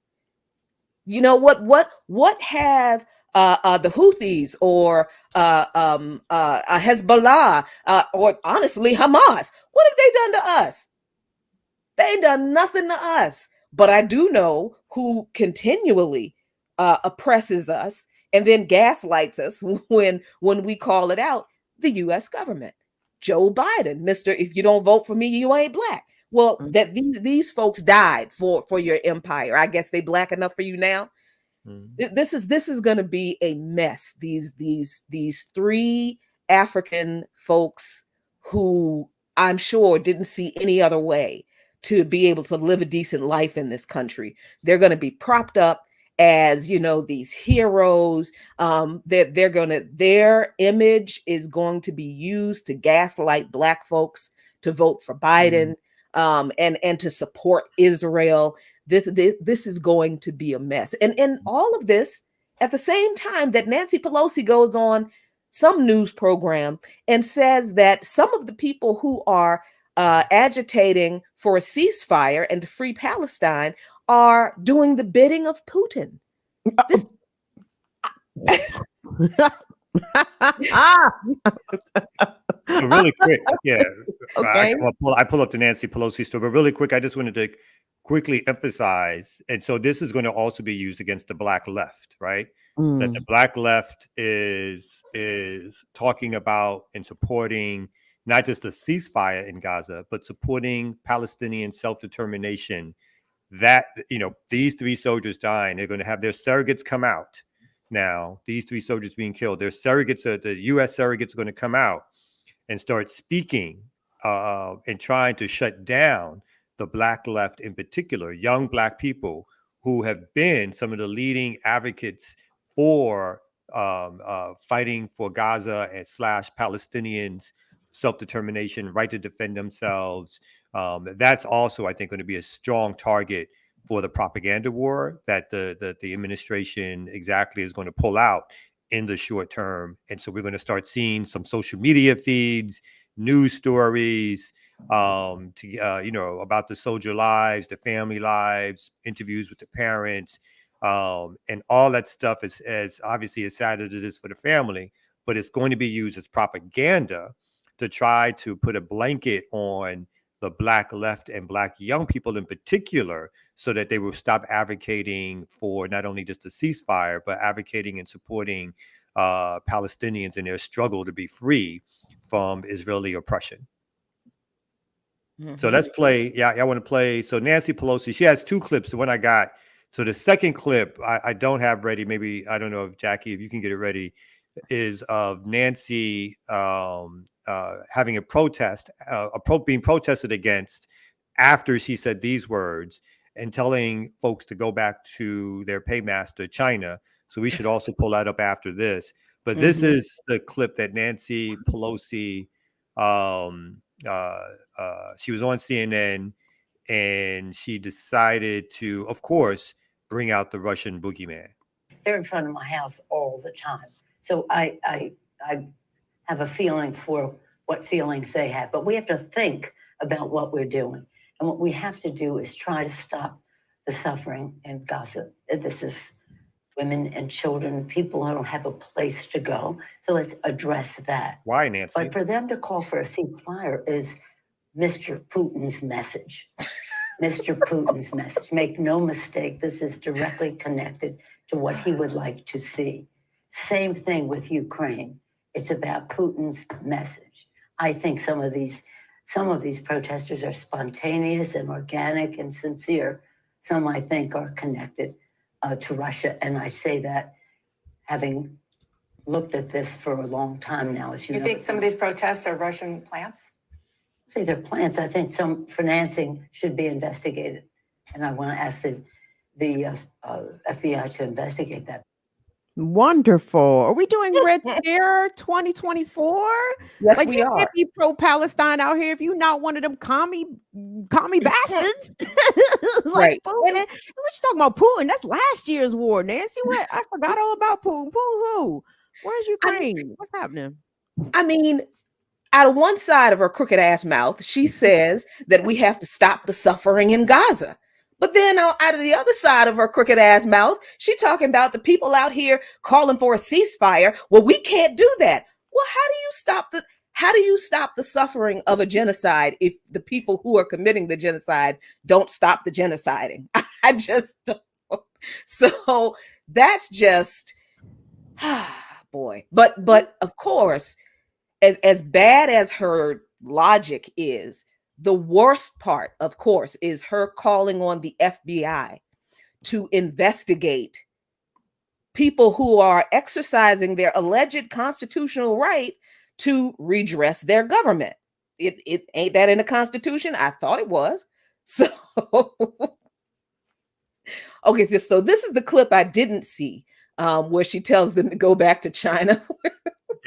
You know, what have the Houthis or Hezbollah or honestly Hamas, what have they done to us? They ain't done nothing to us. But I do know who continually oppresses us and then gaslights us when we call it out: the U.S. government. Joe Biden, Mr. If you don't vote for me, you ain't Black. Well, that these folks died for your empire. I guess they Black enough for you now. This is going to be a mess. These three African folks who I'm sure didn't see any other way to be able to live a decent life in this country. They're going to be propped up as, you know, these heroes. Their image is going to be used to gaslight Black folks to vote for Biden, and to support Israel. This is going to be a mess. And all of this at the same time that Nancy Pelosi goes on some news program and says that some of the people who are agitating for a ceasefire and to free Palestine are doing the bidding of Putin. So really quick, yeah. Okay. I pull up the Nancy Pelosi story, but really quick, I just wanted to quickly emphasize, and so this is going to also be used against the Black left, right? That the Black left is talking about and supporting not just the ceasefire in Gaza, but supporting Palestinian self-determination. That, you know, these three soldiers dying, they're going to have their surrogates come out. Now, these three soldiers being killed, their surrogates, the U.S. surrogates are going to come out and start speaking and trying to shut down the Black left, in particular, young Black people who have been some of the leading advocates for fighting for Gaza and / Palestinians' self-determination, right to defend themselves. That's also, I think, going to be a strong target for the propaganda war that the administration exactly is going to pull out in the short term. And so we're going to start seeing some social media feeds, news stories, you know, about the soldier lives, the family lives, interviews with the parents, and all that stuff is as obviously as sad as it is for the family, but it's going to be used as propaganda to try to put a blanket on the Black left and Black young people in particular, so that they will stop advocating for not only just a ceasefire, but advocating and supporting Palestinians in their struggle to be free from Israeli oppression. So let's play. Yeah, I want to play. So Nancy Pelosi, she has two clips. The one I got. So the second clip I don't have ready. Maybe, I don't know if Jackie, if you can get it ready, is of Nancy having a protest, being protested against after she said these words and telling folks to go back to their paymaster, China. So we should also pull that up after this. But this is the clip that Nancy Pelosi, she was on CNN and she decided to, of course, bring out the Russian boogeyman. They're in front of my house all the time. So I have a feeling for what feelings they have, but we have to think about what we're doing. And what we have to do is try to stop the suffering in Gaza. This is women and children, people who don't have a place to go. So let's address that. Why, Nancy? But for them to call for a ceasefire is Mr. Putin's message. Mr. Putin's message. Make no mistake, this is directly connected to what he would like to see. Same thing with Ukraine. It's about Putin's message. I think some of these protesters are spontaneous and organic and sincere. Some, I think, are connected to Russia. And I say that having looked at this for a long time now. As you know, think some of these protests are Russian plants? These are plants. I think some financing should be investigated. And I want to ask the FBI to investigate that. Wonderful. Are we doing Red Scare 2024? Yes, Like, we you are. can't be pro-Palestine out here if you're not one of them commie bastards. Like, Right. Putin. What you talking about, Putin? That's last year's war, Nancy. What? I forgot all about Putin. Putin who? Where's Ukraine? What's happening? I mean, out of one side of her crooked ass mouth, she says that we have to stop the suffering in Gaza. But then out of the other side of her crooked ass mouth, she talking about the people out here calling for a ceasefire. Well, we can't do that. Well, how do you stop the suffering of a genocide if the people who are committing the genocide don't stop the genociding? I just don't. So that's just boy. But of course, as bad as her logic is, the worst part, of course, is her calling on the FBI to investigate people who are exercising their alleged constitutional right to redress their government. It ain't that in the Constitution? I thought it was. So okay, so this is the clip I didn't see, where she tells them to go back to China.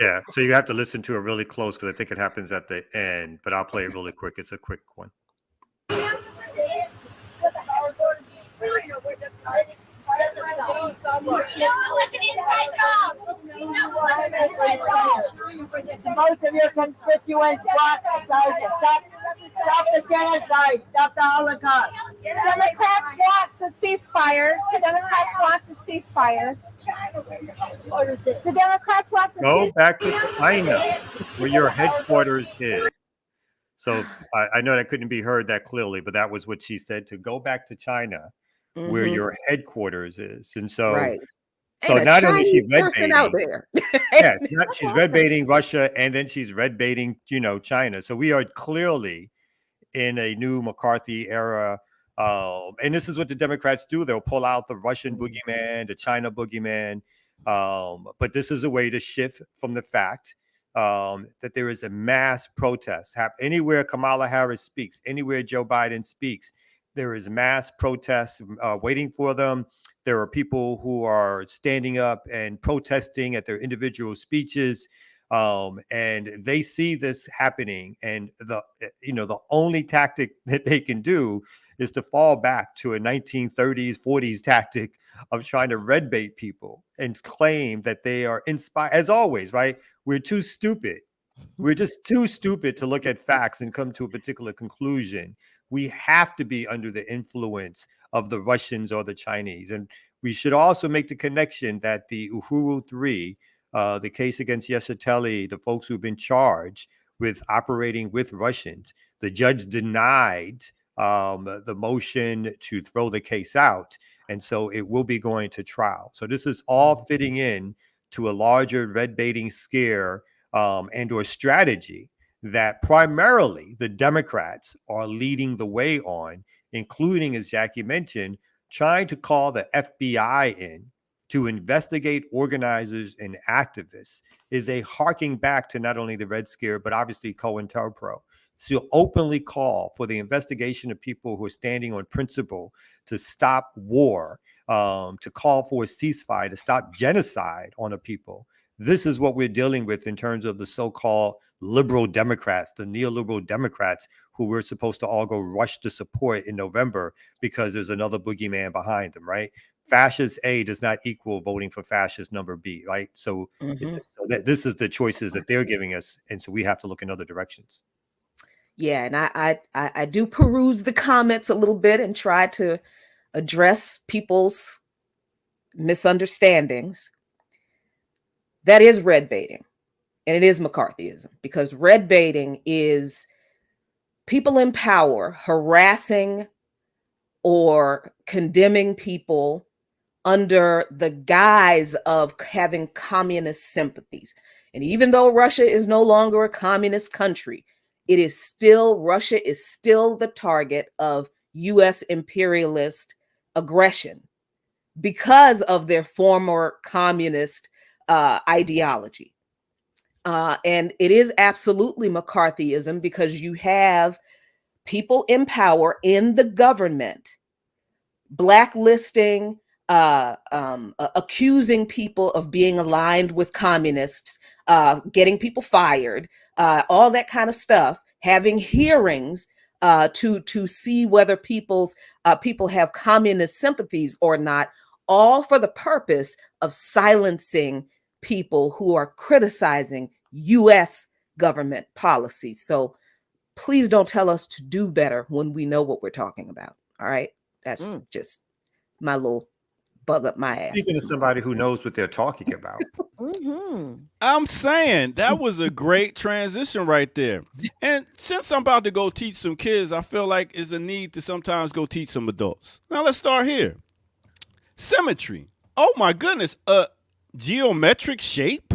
Yeah, so you have to listen to it really close because I think it happens at the end, but I'll play it really quick. It's a quick one. Most of your constituents want stop the genocide, stop the Holocaust. The Democrats want the ceasefire. The Democrats want the ceasefire. The Democrats want the Go ceasefire. back to China, where your headquarters is. So I know that couldn't be heard that clearly, but that was what she said, to go back to China, where your headquarters is. And so, Right. so not only is she red person out baiting, there. yeah, she's red baiting Russia, and then she's red baiting, China. So we are clearly in a new McCarthy era. And this is what the Democrats do. They'll pull out the Russian boogeyman, the China boogeyman. But this is a way to shift from the fact that there is a mass protest. Anywhere Kamala Harris speaks, anywhere Joe Biden speaks, there is mass protests waiting for them. There are people who are standing up and protesting at their individual speeches. And they see this happening, and the only tactic that they can do is to fall back to a 1930s, 40s tactic of trying to red bait people and claim that they are inspired. As always, right? We're too stupid. We're just too stupid to look at facts and come to a particular conclusion. We have to be under the influence of the Russians or the Chinese. And we should also make the connection that the Uhuru 3, the case against Yeshiteli, the folks who've been charged with operating with Russians, the judge denied the motion to throw the case out. And so it will be going to trial. So this is all fitting in to a larger red baiting scare and or strategy that primarily the Democrats are leading the way on, including, as Jackie mentioned, trying to call the FBI in to investigate organizers and activists, is a harking back to not only the Red Scare, but obviously COINTELPRO, to openly call for the investigation of people who are standing on principle to stop war, to call for a ceasefire, to stop genocide on a people. This is what we're dealing with in terms of the so-called liberal Democrats, the neoliberal Democrats, who we're supposed to all go rush to support in November because there's another boogeyman behind them, right? Fascist A does not equal voting for fascist number B, right? So, this is the choices that they're giving us, and so we have to look in other directions. Yeah, and I do peruse the comments a little bit and try to address people's misunderstandings. That is red baiting, and it is McCarthyism, because red baiting is people in power harassing or condemning people under the guise of having communist sympathies. And even though Russia is no longer a communist country, Russia is still the target of US imperialist aggression because of their former communist ideology. And it is absolutely McCarthyism, because you have people in power in the government blacklisting accusing people of being aligned with communists, getting people fired, all that kind of stuff, having hearings to see whether people have communist sympathies or not, all for the purpose of silencing people who are criticizing U.S. government policies. So please don't tell us to do better when we know what we're talking about. All right. That's just my little bug up my ass. Speaking to somebody who knows what they're talking about. I'm saying that was a great transition right there. And since I'm about to go teach some kids, I feel like it's a need to sometimes go teach some adults. Now let's start here. Symmetry. Oh my goodness. A geometric shape?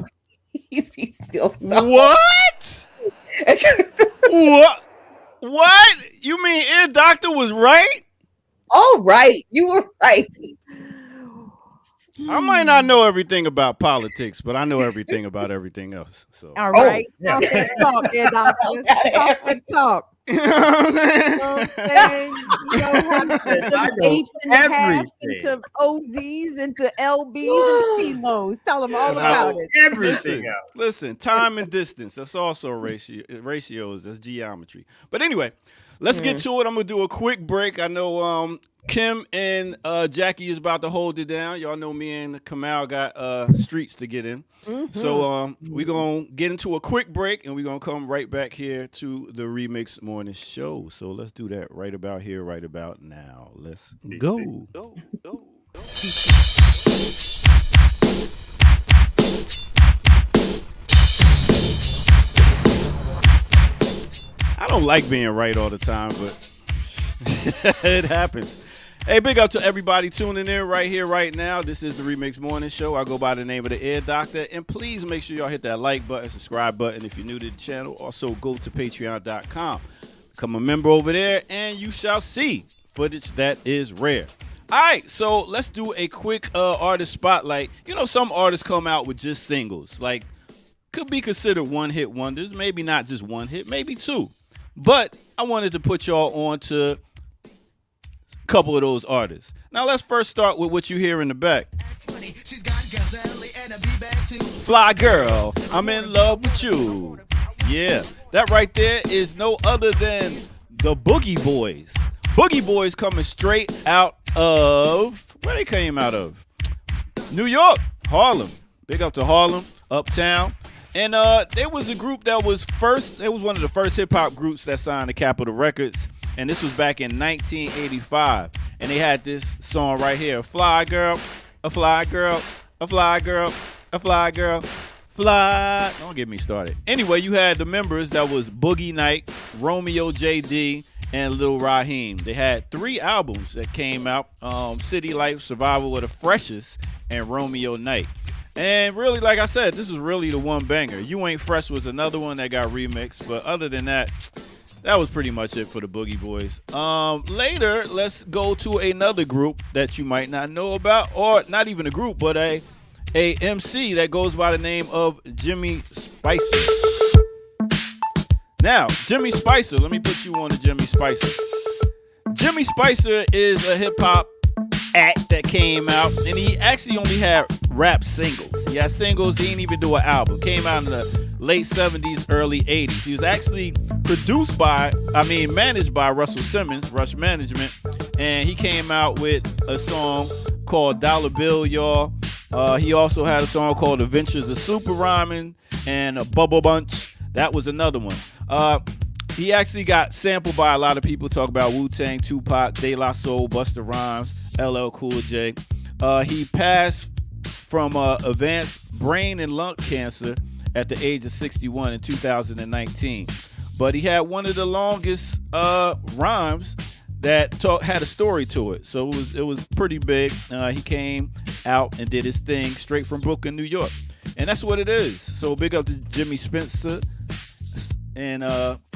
He's still what? What? You mean Ear Doctor was right? All right. You were right. I might not know everything about politics, but I know everything about everything else. So all right. Yeah. Talk that talk, Ear Doctor. Talk that talk. You know what I'm saying? You know, have the apes and the halves into OZs, into LBs, and kilos. Tell them all about it. Everything else. Listen, time and distance. That's also ratios. That's geometry. But anyway, let's get to it. I'm going to do a quick break. I know Kim and Jackie is about to hold it down. Y'all know me and Kamal got streets to get in. So we're going to get into a quick break, and we're going to come right back here to the Remix Morning Show. So let's do that right about here, right about now. Let's go. I don't like being right all the time, but it happens. Hey, big up to everybody tuning in right here, right now. This is the Remix Morning Show. I go by the name of the Ear Doctor. And please make sure y'all hit that like button, subscribe button if you're new to the channel. Also, go to patreon.com. Become a member over there, and you shall see footage that is rare. All right, so let's do a quick artist spotlight. You know, some artists come out with just singles. Like, could be considered one-hit wonders. Maybe not just one hit, maybe two. But I wanted to put y'all on to couple of those artists. Now let's first start with what you hear in the back. Fly Girl, I'm in love with you. Yeah, that right there is no other than the Boogie Boys. Boogie Boys coming straight out of, where they came out of? New York, Harlem. Big up to Harlem, Uptown. And there was a group that was first, it was one of the first hip hop groups that signed to Capitol Records. And this was back in 1985. And they had this song right here. A fly girl, a fly girl, a fly girl, a fly girl, fly. Don't get me started. Anyway, you had the members that was Boogie Night, Romeo JD, and Lil Raheem. They had 3 albums that came out. City Life, Survival were the freshest, and Romeo Night. And really, like I said, this was really the one banger. You Ain't Fresh was another one that got remixed. But other than that, that was pretty much it for the Boogie Boys. Later, let's go to another group that you might not know about, or not even a group, but a MC that goes by the name of Jimmy Spicer. Now, Jimmy Spicer, let me put you on to Jimmy Spicer. Jimmy Spicer is a hip hop act that came out, and he actually only had rap singles. He had singles, he didn't even do an album. Came out in the late 70s, early 80s. He was actually managed by Russell Simmons, Rush Management, and he came out with a song called Dollar Bill, y'all. He also had a song called Adventures of Super Rhyming and a Bubble Bunch. That was another one. He actually got sampled by a lot of people. Talk about Wu-Tang, Tupac, De La Soul, Busta Rhymes, LL Cool J. He passed from advanced brain and lung cancer at the age of 61 in 2019. But he had one of the longest rhymes that had a story to it. So it was pretty big. He came out and did his thing straight from Brooklyn, New York. And that's what it is. So big up to Jimmy Spencer and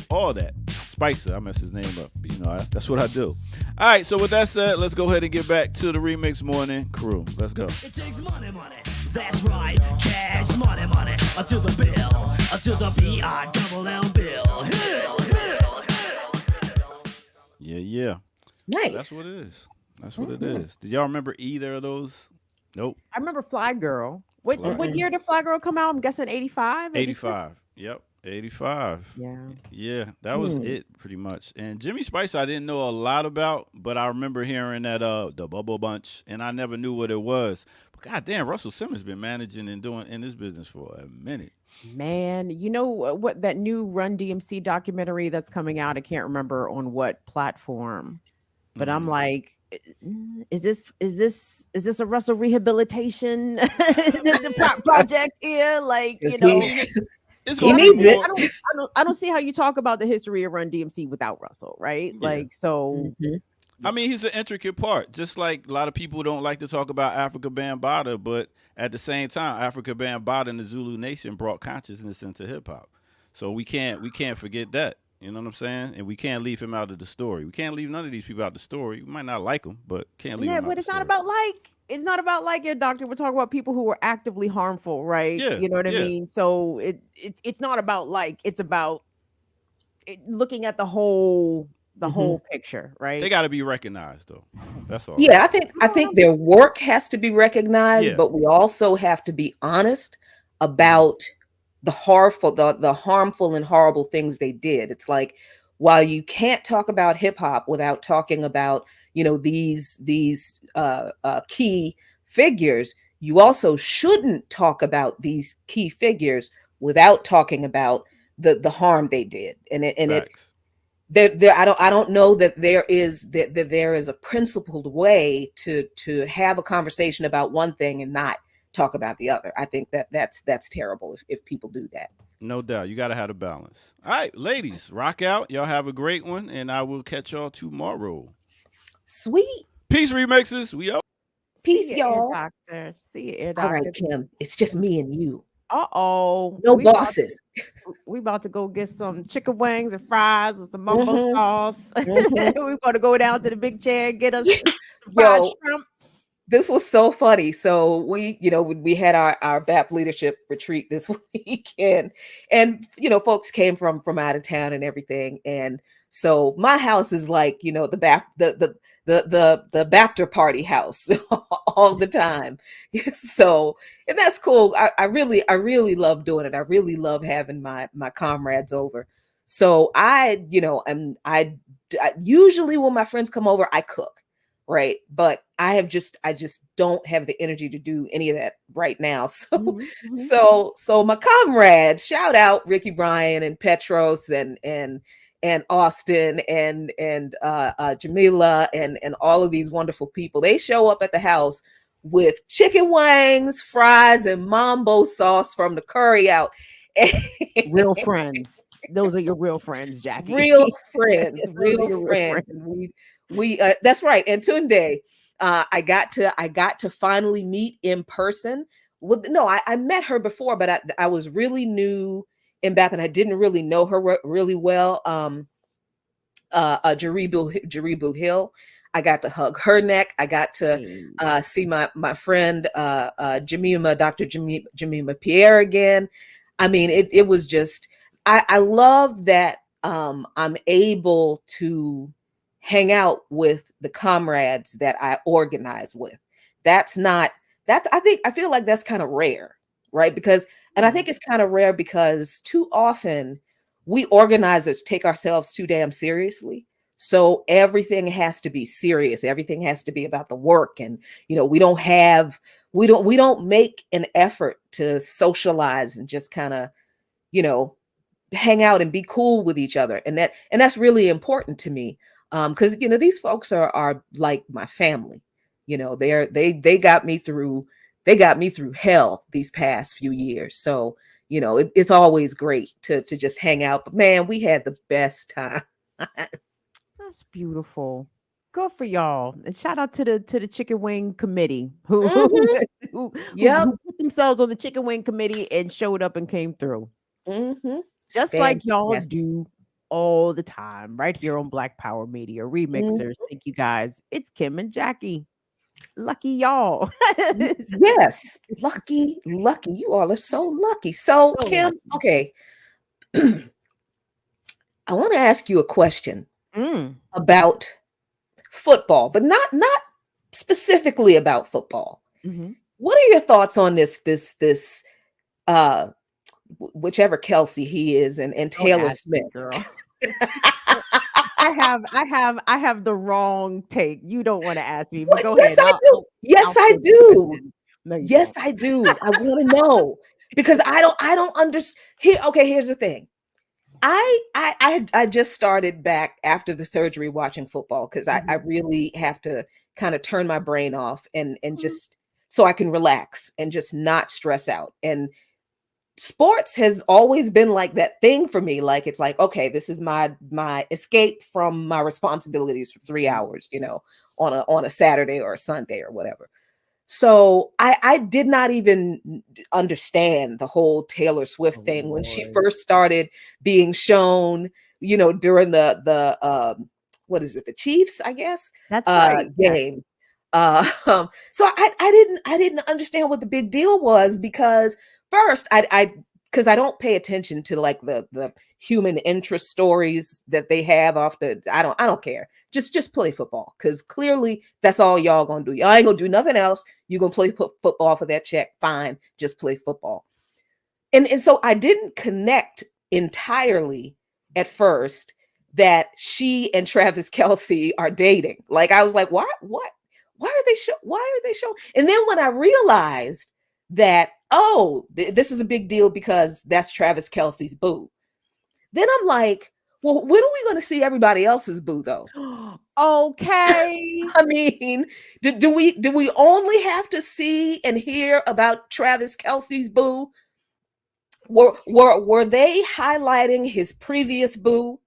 all that. Spicer, I messed his name up. But, you know, that's what I do. All right, so with that said, let's go ahead and get back to the Remix Morning crew. Let's go. It takes money, money. That's right. Cash, money, money. To the bill. To the B-I-double-L bill. Yeah. Nice. That's what it is. That's what it is. Did y'all remember either of those? Nope. I remember Fly Girl. What Fly. year did Fly Girl come out? I'm guessing 85, 86? 85. Yep. 85. Yeah. Yeah, that was it pretty much. And Jimmy Spice I didn't know a lot about, but I remember hearing that the Bubble Bunch, and I never knew what it was. But goddamn, Russell Simmons been managing and doing in this business for a minute. Man, you know what that new Run DMC documentary that's coming out? I can't remember on what platform, but I'm like, is this a Russell rehabilitation the project here? Like, you know, It's He gonna needs be it. more. I don't see how you talk about the history of Run DMC without Russell, right? Yeah. Like, so I mean, he's an intricate part. Just like a lot of people don't like to talk about Africa Bambaataa, but at the same time, Africa Bambaataa and the Zulu Nation brought consciousness into hip hop. So we can't forget that. You know what I'm saying? And we can't leave him out of the story. We can't leave none of these people out of the story. We might not like them, but can't leave them out but the it's not story. about like. It's not about like it, doctor. We're talking about people who were actively harmful, right? Yeah, You know what I yeah. mean? So it's not about like, it's about looking at the whole picture, right? They got to be recognized, though. That's all. Yeah, I think their work has to be recognized, Yeah. but we also have to be honest about the harmful and horrible things they did. It's like, while you can't talk about hip hop without talking about, you know, these key figures, you also shouldn't talk about these key figures without talking about the harm they did. Facts. I don't know that there is a principled way to have a conversation about one thing and not talk about the other. I think that's terrible if people do that. No doubt. You got to have a balance. All right, ladies, rock out. Y'all have a great one, and I will catch y'all tomorrow. Sweet. Peace remixes. We out. Peace, See ya, y'all. doctor. See you, All doctor. right, Kim. It's just me and you. Uh-oh. No bosses. We about to go get some chicken wings and fries with some mumbo Mhm. sauce. Mhm. We're going to go down to the big chair and get us some fried shrimp. This was so funny. So we had our BAP leadership retreat this weekend, and folks came from out of town and everything. And so my house is like, the Bapter party house all the time. So, and that's cool. I really love doing it. I really love having my comrades over. So I usually when my friends come over, I cook. Right. But I just don't have the energy to do any of that right now. So, so my comrades, shout out Ricky Bryan and Petros and Austin and Jamila and all of these wonderful people. They show up at the house with chicken wings, fries, and mambo sauce from the curry out. Real friends. Those are your real friends, Jackie. Real friends. Real friends. And we that's right. And Tunde, I got to finally meet in person. I met her before, but I was really new in BAP and I didn't really know her really well. Jaribu Hill. I got to hug her neck. I got to see my friend Dr. Jemima Pierre again. I mean, it was just, I love that I'm able to hang out with the comrades that I organize with. I feel like that's kind of rare, right? And I think it's kind of rare because too often we organizers take ourselves too damn seriously. So everything has to be serious. Everything has to be about the work. And, we don't make an effort to socialize and just kind of, hang out and be cool with each other. And that's really important to me. Because these folks are like my family. They got me through hell these past few years. So it's always great to just hang out. But man, we had the best time. That's beautiful. Good for y'all. And shout out to the chicken wing committee who put themselves on the chicken wing committee and showed up and came through. Just like y'all do all the time right here on Black Power Media Remixers. Thank you guys. It's Kim and Jackie. Lucky y'all. Yes. Lucky. You all are so lucky. So Kim, okay. I want to ask you a question about football, but not specifically about football. Mm-hmm. What are your thoughts on this whichever Kelsey he is and Taylor Smith? Girl. I have the wrong take. You don't want to ask me, but go yes, ahead. I do. Yes, I do. No, yes, I do. I want to know because I don't understand. Here's the thing. I just started back after the surgery watching football because I really have to kind of turn my brain off and just so I can relax and just not stress out. And sports has always been like that thing for me. Like, it's like, okay, this is my escape from my responsibilities for 3 hours, on a Saturday or a Sunday or whatever. So I did not even understand the whole Taylor Swift thing when she first started being shown, during the what is it, the Chiefs, I guess, that's right, game. So I didn't understand what the big deal was because first because I don't pay attention to like the human interest stories that they have off the. I don't care. Just play football because clearly that's all y'all gonna do. Y'all ain't gonna do nothing else. You gonna play football for that check? Fine, just play football. And so I didn't connect entirely at first that she and Travis Kelce are dating. Like I was like, what? Why are they showing? And then when I realized that, this is a big deal because that's Travis Kelce's boo. Then I'm like, well, when are we going to see everybody else's boo though? Okay. I mean, do we only have to see and hear about Travis Kelce's boo? Were they highlighting his previous boo,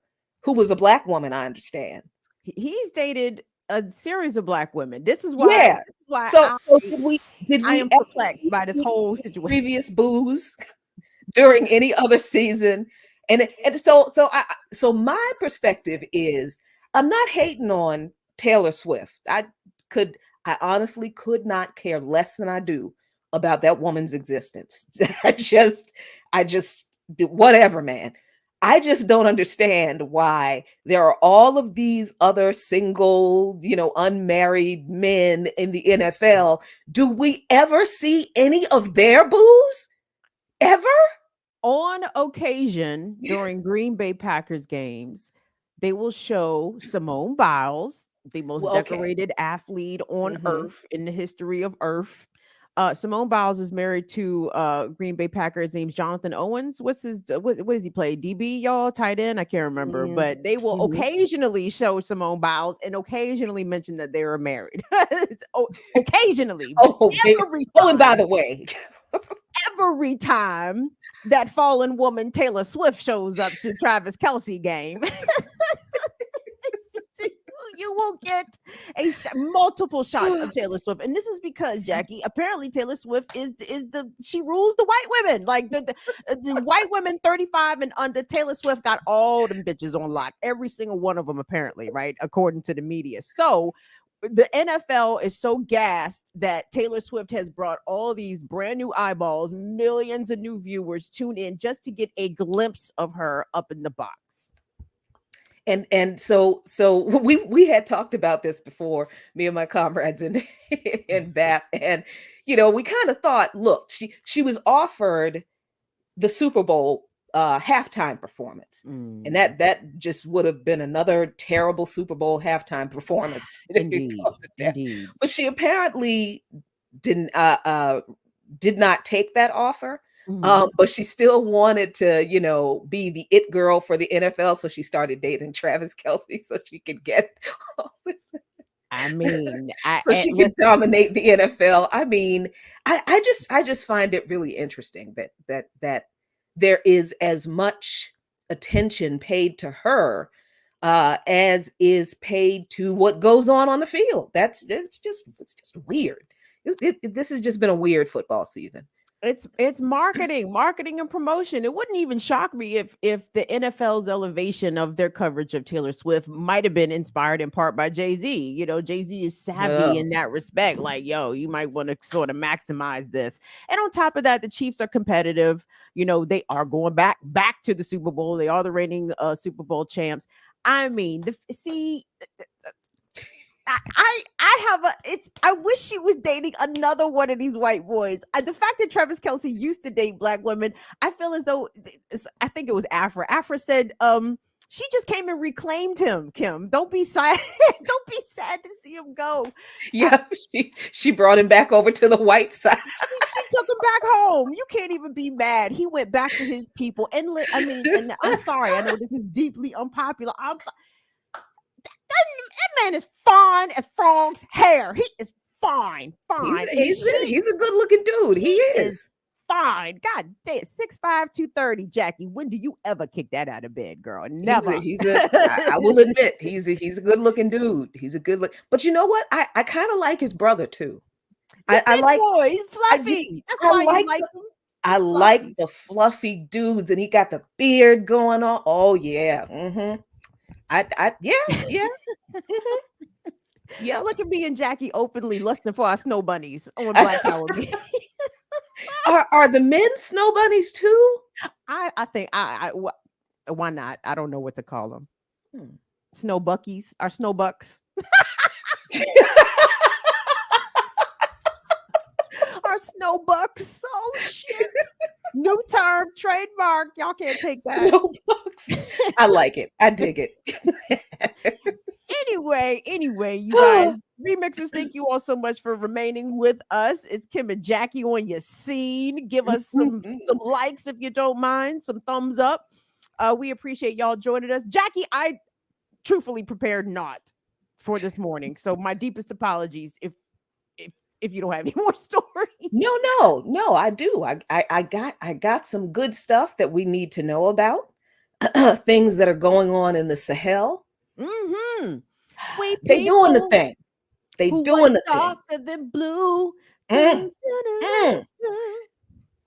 who was a Black woman? I understand. He's dated a series of Black women. This is why. So did we I am perplexed by this whole situation. Previous boos during any other season, and so my perspective is I'm not hating on Taylor Swift. I honestly could not care less than I do about that woman's existence. I just whatever, man. I just don't understand why there are all of these other single, unmarried men in the NFL. Do we ever see any of their boos? Ever? On occasion, during Green Bay Packers games, they will show Simone Biles, the most decorated athlete on earth in the history of Earth. Simone Biles is married to Green Bay Packer. His name's Jonathan Owens. What does he play? DB, y'all? Tight end? I can't remember. But they will occasionally show Simone Biles and occasionally mention that they were married. Occasionally. And by the way, every time that fallen woman Taylor Swift shows up to Travis Kelce game, you will get multiple shots of Taylor Swift. And this is because, Jackie, apparently Taylor Swift she rules the white women. Like the white women 35 and under, Taylor Swift got all them bitches on lock. Every single one of them, apparently, right? According to the media. So the NFL is so gassed that Taylor Swift has brought all these brand new eyeballs, millions of new viewers tune in just to get a glimpse of her up in the box. And so we had talked about this before, me and my comrades in BAP, and we kind of thought, look, she was offered the Super Bowl halftime performance, and that just would have been another terrible Super Bowl halftime performance. Indeed. But she apparently did not take that offer. But she still wanted to, be the it girl for the NFL. So she started dating Travis Kelce so she could get all this. I mean, so she could dominate the NFL. I mean, I just find it really interesting that there is as much attention paid to her as is paid to what goes on the field. It's just weird. This has just been a weird football season. It's marketing and promotion. It wouldn't even shock me if the NFL's elevation of their coverage of Taylor Swift might have been inspired in part by Jay-Z. Jay-Z is savvy in that respect. Like, you might want to sort of maximize this. And on top of that, the Chiefs are competitive. They are going back to the Super Bowl. They are the reigning Super Bowl champs. I mean, I have a I wish she was dating another one of these white boys. The fact that Travis Kelce used to date black women, I feel as though I think it was Afra said she just came and reclaimed him. Kim, don't be sad. Don't be sad to see him go. Yeah, she brought him back over to the white side. She took him back home. You can't even be mad. He went back to his people. And and I'm sorry. I know this is deeply unpopular. I'm sorry. That man is fine as Frog's hair. He is fine. He's a good looking dude. He is fine. God damn, 6'5", 230, Jackie. When do you ever kick that out of bed, girl? Never. I will admit, he's a good looking dude. He's a good look. But you know what? I kind of like his brother too. I like boy. He's fluffy. That's why you like him. I like the fluffy dudes, and he got the beard going on. Oh yeah. Mm-hmm. Yeah. Mm-hmm. Yeah, look at me and Jackie openly lusting for our snow bunnies on Black Power. Are the men snow bunnies too? I think why not? I don't know what to call them. Snow buckies, our snow bucks. Our snow bucks. Oh shit. New term, trademark. Y'all can't take that. Snow bucks. I like it. I dig it. Anyway, you guys, remixers, thank you all so much for remaining with us. It's Kim and Jackie on your scene. Give us some likes if you don't mind, some thumbs up. We appreciate y'all joining us. Jackie, I truthfully prepared not for this morning, so my deepest apologies if you don't have any more stories. No, I do. I got some good stuff that we need to know about. Things that are going on in the Sahel. Mm-hmm. They doing the thing. They doing the thing. Darker than blue.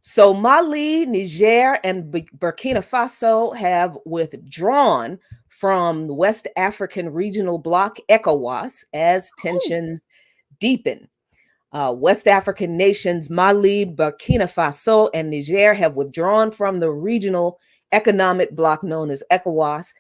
So Mali, Niger, and Burkina Faso have withdrawn from the West African regional bloc ECOWAS as tensions deepen. West African nations Mali, Burkina Faso, and Niger have withdrawn from the regional economic bloc known as ECOWAS.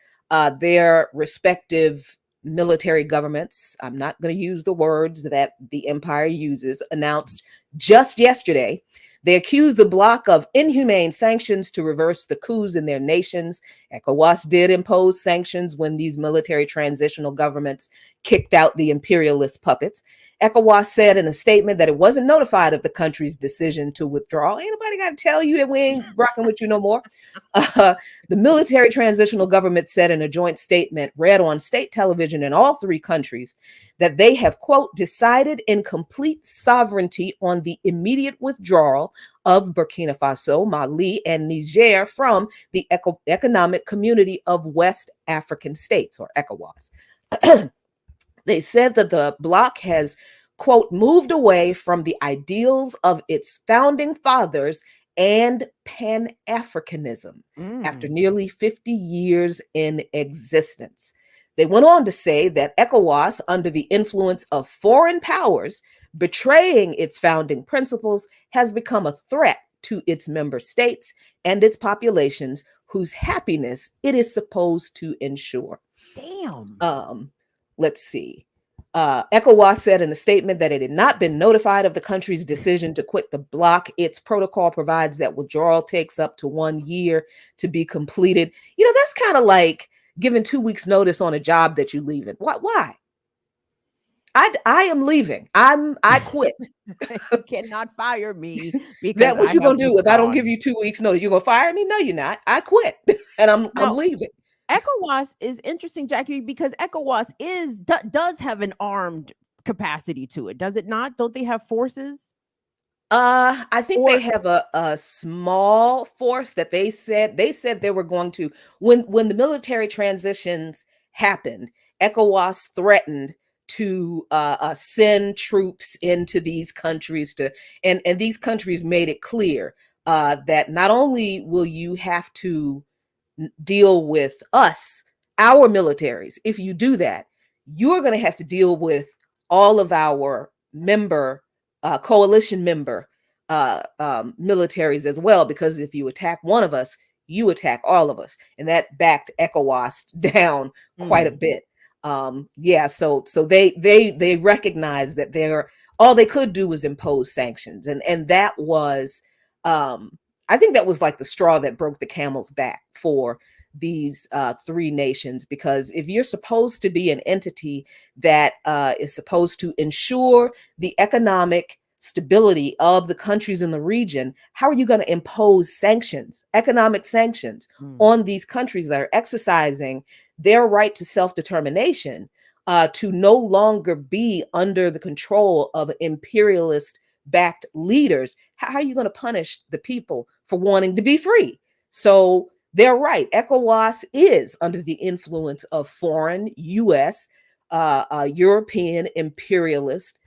Their respective military governments, I'm not going to use the words that the empire uses, announced just yesterday. They accused the bloc of inhumane sanctions to reverse the coups in their nations. ECOWAS did impose sanctions when these military transitional governments kicked out the imperialist puppets. ECOWAS said in a statement that it wasn't notified of the country's decision to withdraw. Ain't nobody got to tell you that we ain't rocking with you no more. The military transitional government said in a joint statement read on state television in all three countries that they have, quote, decided in complete sovereignty on the immediate withdrawal of Burkina Faso, Mali, and Niger from the Economic Community of West African States, or ECOWAS. They said that the bloc has, quote, moved away from the ideals of its founding fathers and Pan-Africanism after nearly 50 years in existence. They went on to say that ECOWAS, under the influence of foreign powers, betraying its founding principles, has become a threat to its member states and its populations whose happiness it is supposed to ensure. Damn. Let's see. ECOWAS said in a statement that it had not been notified of the country's decision to quit the bloc. Its protocol provides that withdrawal takes up to 1 year to be completed. You know, that's kind of like giving 2 weeks notice on a job that you're leaving. Why? I am leaving. I quit. You cannot fire me. That what you gonna do if I don't give you 2 weeks notice? You gonna fire me? No, you're not. I quit, and I'm leaving. ECOWAS is interesting, Jackie, because ECOWAS does have an armed capacity to it, does it not? Don't they have forces? I think they have a small force that they said they were going to when the military transitions happened. ECOWAS threatened to send troops into these countries and these countries made it clear that not only will you have to deal with us, our militaries. If you do that, you're going to have to deal with all of our coalition member militaries as well, because if you attack one of us, you attack all of us. And that backed ECOWAS down quite a bit. Yeah, so they recognize that all they could do was impose sanctions, and that was, I think that was like the straw that broke the camel's back for these three nations, because if you're supposed to be an entity that is supposed to ensure the economic stability of the countries in the region, how are you going to impose sanctions, economic sanctions, on these countries that are exercising their right to self-determination, to no longer be under the control of imperialist backed leaders? How are you going to punish the people for wanting to be free? So they're right. ECOWAS is under the influence of foreign, US, European imperialist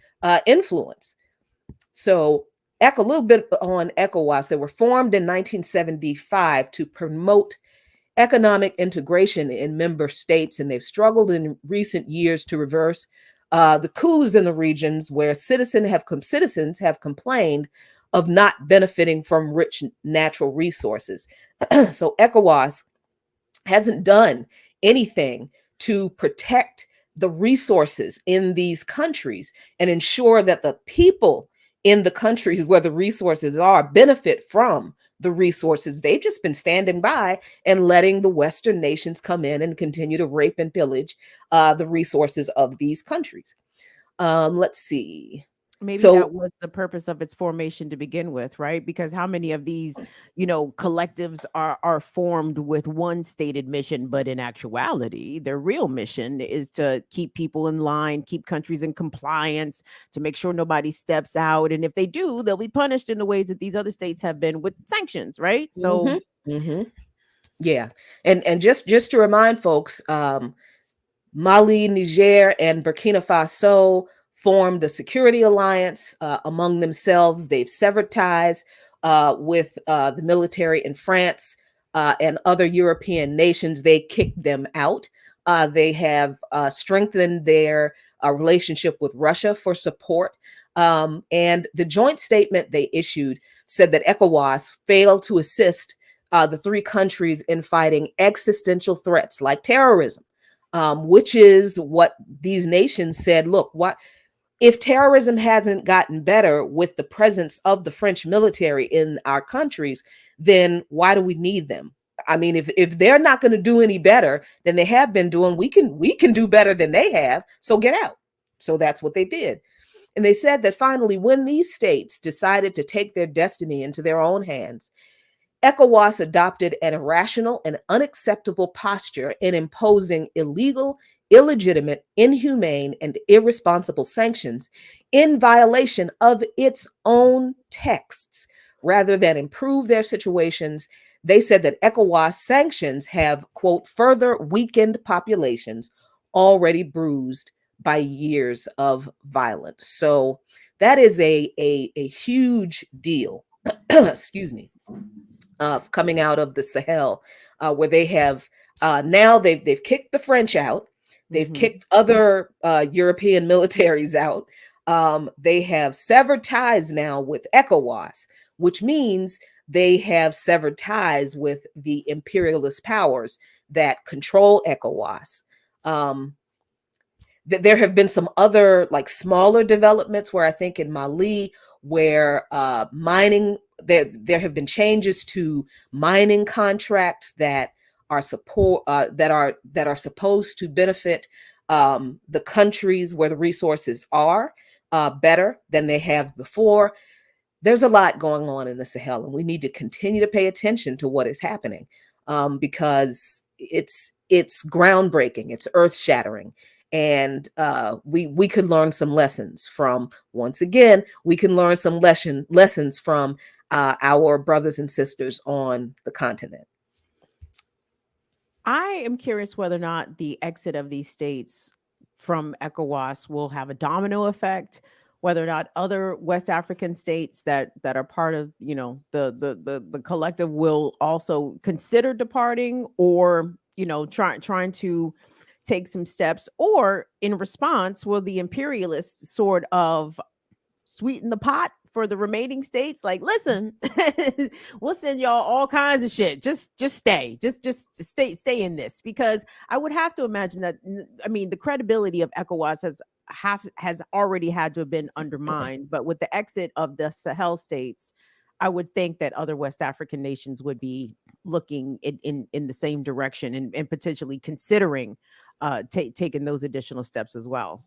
influence. So a little bit on ECOWAS. They were formed in 1975 to promote economic integration in member states, and they've struggled in recent years to reverse the coups in the regions where citizens have complained of not benefiting from rich natural resources. So ECOWAS hasn't done anything to protect the resources in these countries and ensure that the people in the countries where the resources are benefit from the resources. They've just been standing by and letting the Western nations come in and continue to rape and pillage the resources of these countries. Let's see. Maybe So that was the purpose of its formation to begin with, right? Because how many of these, collectives are formed with one stated mission, but in actuality, their real mission is to keep people in line, keep countries in compliance, to make sure nobody steps out. And if they do, they'll be punished in the ways that these other states have been with sanctions, right? So yeah. And just to remind folks, Mali, Niger, and Burkina Faso formed a security alliance among themselves. They've severed ties with the military in France and other European nations. They kicked them out. They have strengthened their relationship with Russia for support. And the joint statement they issued said that ECOWAS failed to assist the three countries in fighting existential threats like terrorism. Which is what these nations said, look, if terrorism hasn't gotten better with the presence of the French military in our countries, then why do we need them? I mean, if they're not going to do any better than they have been doing, we can do better than they have. So get out. So that's what they did. And they said that finally, when these states decided to take their destiny into their own hands, ECOWAS adopted an irrational and unacceptable posture in imposing illegal, illegitimate, inhumane, and irresponsible sanctions in violation of its own texts. Rather than improve their situations, they said that ECOWAS sanctions have, quote, further weakened populations already bruised by years of violence. So that is a huge deal. Excuse me. Coming out of the Sahel, where they have now they've kicked the French out, they've kicked other European militaries out. They have severed ties now with ECOWAS, which means they have severed ties with the imperialist powers that control ECOWAS. There have been some other like smaller developments where I think in Mali, where mining, there have been changes to mining contracts that are that are supposed to benefit the countries where the resources are better than they have before. There's a lot going on in the Sahel, and we need to continue to pay attention to what is happening because it's groundbreaking, it's earth-shattering. And we could learn some lessons from, once again, we can learn some lessons from our brothers and sisters on the continent. I am curious whether or not the exit of these states from ECOWAS will have a domino effect, whether or not other West African states that are part of, the collective will also consider departing, or, trying to take some steps, or in response, will the imperialists sort of sweeten the pot for the remaining states, like, listen, we'll send y'all all kinds of shit. Just stay, just stay in this, because I would have to imagine that, I mean, the credibility of ECOWAS has already had to have been undermined, but with the exit of the Sahel states, I would think that other West African nations would be looking in the same direction, and potentially considering taking those additional steps as well.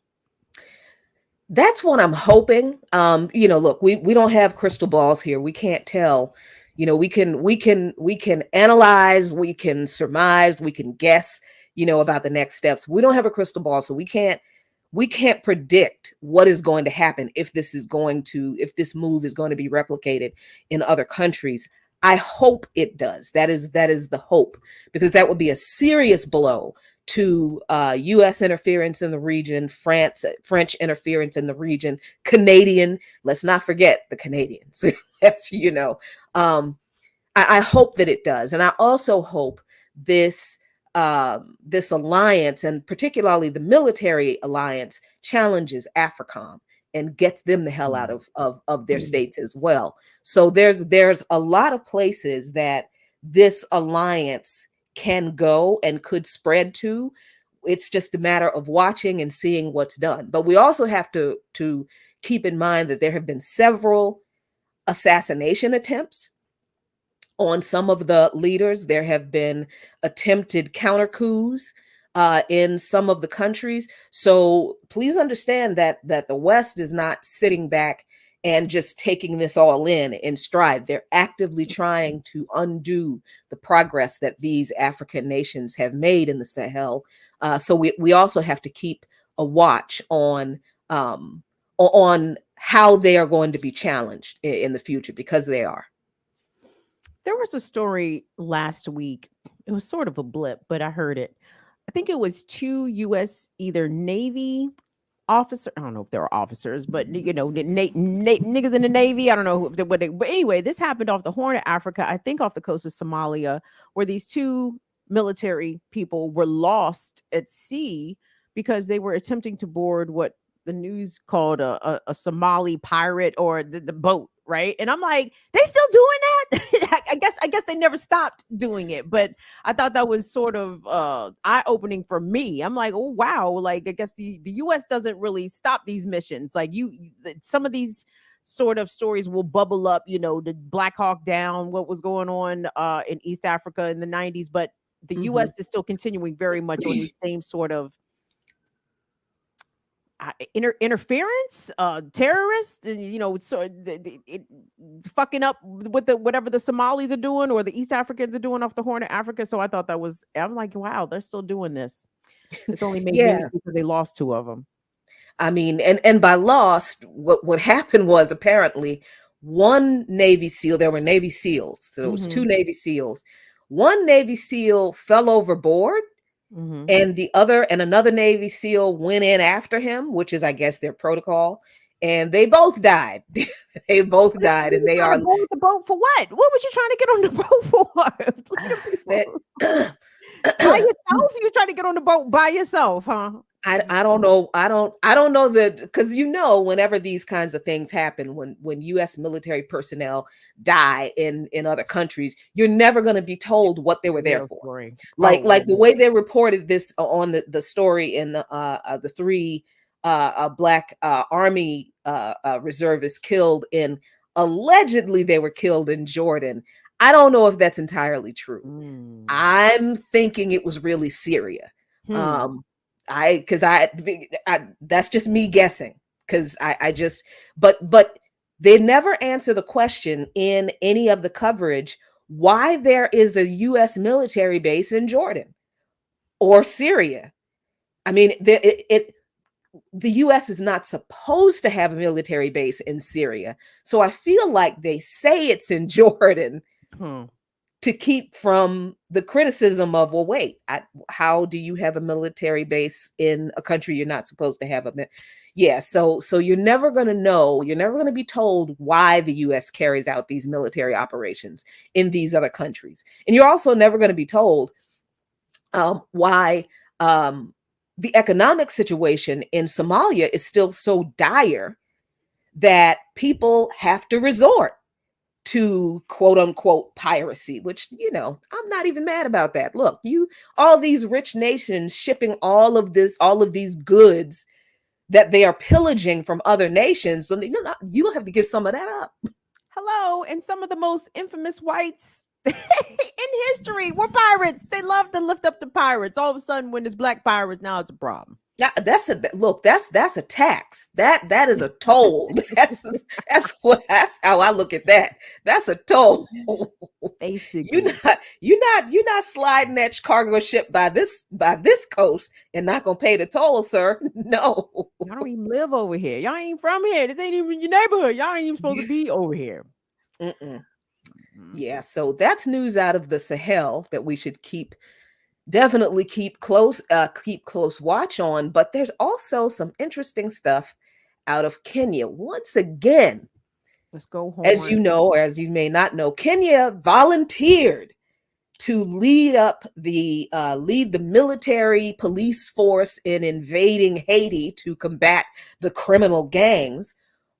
That's what I'm hoping. Look, we don't have crystal balls here. We can't tell. We can analyze, we can surmise, we can guess, about the next steps. We don't have a crystal ball, so we can't predict what is going to happen if this move is going to be replicated in other countries. I hope it does. That is the hope, because that would be a serious blow to U.S. interference in the region, French interference in the region, Canadian. Let's not forget the Canadians. That's I hope that it does, and I also hope this alliance, and particularly the military alliance, challenges AFRICOM and gets them the hell out of their states as well. So there's a lot of places that this alliance can go and could spread to. It's just a matter of watching and seeing what's done. But we also have to keep in mind that there have been several assassination attempts on some of the leaders. There have been attempted counter coups in some of the countries. So please understand that the West is not sitting back and just taking this all in stride. They're actively trying to undo the progress that these African nations have made in the Sahel. So we also have to keep a watch on how they are going to be challenged in the future, because they are. There was a story last week. It was sort of a blip, but I heard it. I think it was 2 U.S. either Navy officer. I don't know if they were officers, but niggas in the Navy. I don't know but anyway, this happened off the Horn of Africa. I think off the coast of Somalia, where these 2 military people were lost at sea because they were attempting to board what the news called a Somali pirate, or the boat, right? And I'm like, they still doing that? I guess they never stopped doing it, but I thought that was sort of eye-opening for me. I'm like, oh wow, like I guess the US doesn't really stop these missions. Like some of these sort of stories will bubble up, the Black Hawk Down, what was going on in East Africa in the 90s, but the US is still continuing very much on these same sort of interference, terrorists, fucking up with whatever the Somalis are doing or the East Africans are doing off the Horn of Africa. So I thought I'm like, wow, they're still doing this. It's only made news because they lost 2 of them. I mean, and by lost, what happened was apparently one Navy SEAL. There were Navy SEALs, so it was 2 Navy SEAls. One Navy SEAL fell overboard. And another Navy SEAL went in after him, which is, I guess, their protocol, and they both died. They both died, and they are board the boat for what? What was you trying to get on the boat for? By yourself? You trying to get on the boat by yourself, huh? I don't know. I don't know that, because whenever these kinds of things happen, when U.S. military personnel die in other countries, you're never going to be told what they were there for. Like the way they reported this on the story in the 3 Black Army reservists killed allegedly they were killed in Jordan. I don't know if that's entirely true. I'm thinking it was really Syria. That's just me guessing, because but they never answer the question in any of the coverage why there is a U.S. military base in Jordan or Syria. I mean, the U.S. is not supposed to have a military base in Syria, so I feel like they say it's in Jordan to keep from the criticism of, well, wait, how do you have a military base in a country you're not supposed to have so you're never going to know, you're never going to be told why the U.S. carries out these military operations in these other countries. And you're also never going to be told why the economic situation in Somalia is still so dire that people have to resort to quote unquote piracy, which, you know, I'm not even mad about that. Look, all these rich nations shipping all of these goods that they are pillaging from other nations, but you'll have to give some of that up. Hello, and some of the most infamous whites in history were pirates. They love to lift up the pirates. All of a sudden, when there's black pirates, now it's a problem. Yeah, that's a tax. That is a toll. That's how I look at that. That's a toll. Basically, you're not sliding that cargo ship by this coast and not gonna pay the toll, sir. No, y'all don't even live over here. Y'all ain't from here. This ain't even your neighborhood. Y'all ain't even supposed to be over here. Yeah, so that's news out of the Sahel that we should definitely keep close watch on. But there's also some interesting stuff out of Kenya. Once again, let's go home. As you know, or as you may not know, Kenya volunteered to lead the military police force in invading Haiti to combat the criminal gangs.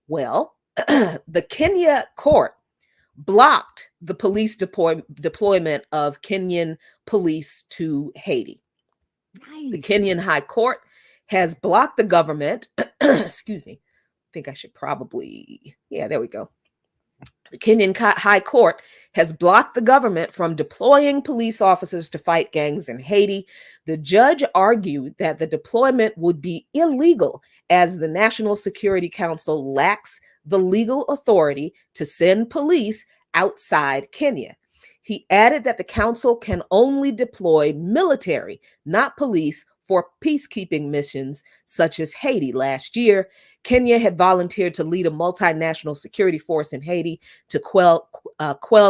Well, the Kenya court blocked the police deployment of Kenyan police to Haiti. Nice. The Kenyan High Court has blocked the government. Excuse me. I think I should probably, there we go. The Kenyan High Court has blocked the government from deploying police officers to fight gangs in Haiti. The judge argued that the deployment would be illegal as the National Security Council lacks the legal authority to send police outside Kenya. He added that the council can only deploy military, not police, for peacekeeping missions such as Haiti. Last year, Kenya had volunteered to lead a multinational security force in Haiti to quell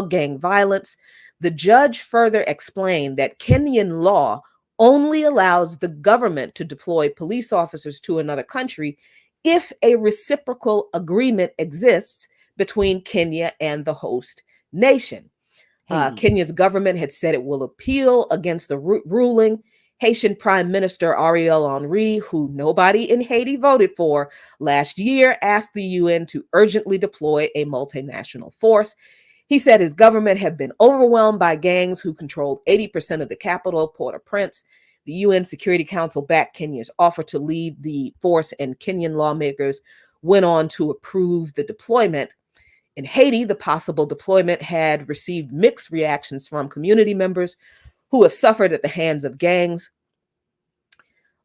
gang violence. The judge further explained that Kenyan law only allows the government to deploy police officers to another country if a reciprocal agreement exists between Kenya and the host nation. Kenya's government had said it will appeal against the ruling. Haitian Prime Minister Ariel Henry, who nobody in Haiti voted for last year, asked the UN to urgently deploy a multinational force. He said his government had been overwhelmed by gangs who controlled 80% of the capital, Port-au-Prince. The UN Security Council backed Kenya's offer to lead the force, and Kenyan lawmakers went on to approve the deployment. In Haiti, the possible deployment had received mixed reactions from community members who have suffered at the hands of gangs.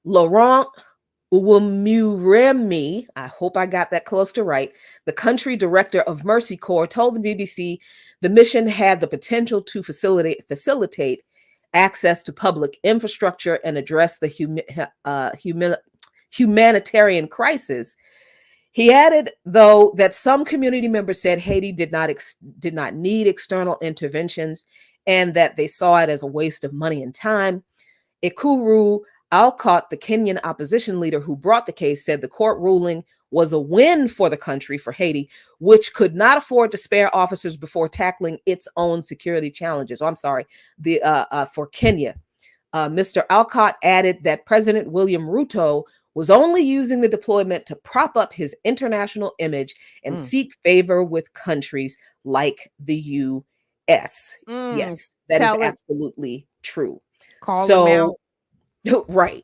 Laurent Uwumuremi, I hope I got that close to right, the country director of Mercy Corps, told the BBC the mission had the potential to facilitate access to public infrastructure and address the humanitarian crisis. He added, though, that some community members said Haiti did not need external interventions and that they saw it as a waste of money and time. Ekuru Alcott, the Kenyan opposition leader who brought the case, said the court ruling was a win for the country, for Haiti, which could not afford to spare officers before tackling its own security challenges. For Kenya. Mr. Alcott added that President William Ruto was only using the deployment to prop up his international image and seek favor with countries like the U.S. Yes, that is absolutely true. Call them out. Right.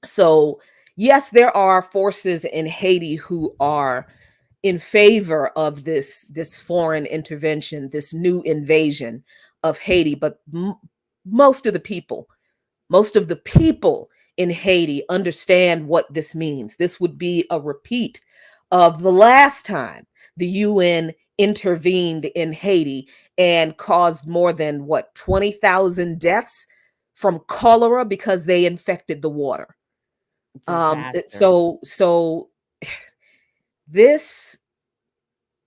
So, yes, there are forces in Haiti who are in favor of this foreign intervention, this new invasion of Haiti, but most of the people in Haiti understand what this means. This would be a repeat of the last time the UN intervened in Haiti and caused more than 20,000 deaths from cholera because they infected the water. So this,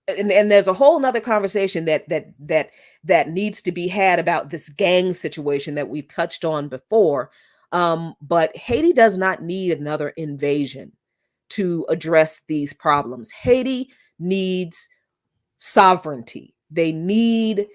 and there's a whole nother conversation that needs to be had about this gang situation that we've touched on before. But Haiti does not need another invasion to address these problems. Haiti needs sovereignty. They need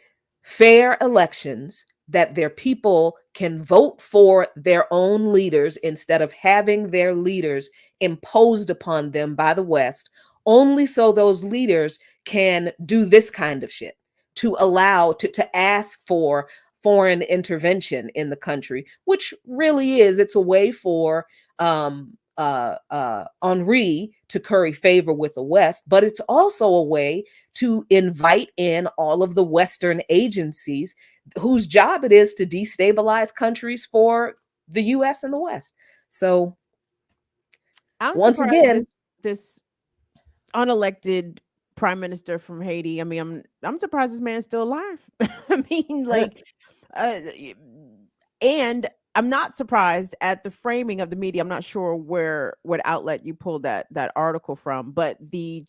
fair elections that their people can vote for their own leaders instead of having their leaders imposed upon them by the West only so those leaders can do this kind of shit, to allow to ask for foreign intervention in the country, which really is, it's a way for Henri to curry favor with the West, but it's also a way to invite in all of the Western agencies whose job it is to destabilize countries for the US and the West. So I'm once surprised again, this unelected prime minister from Haiti. I mean, I'm surprised this man's still alive. I mean, like, and I'm not surprised at the framing of the media. I'm not sure what outlet you pulled that article from, but the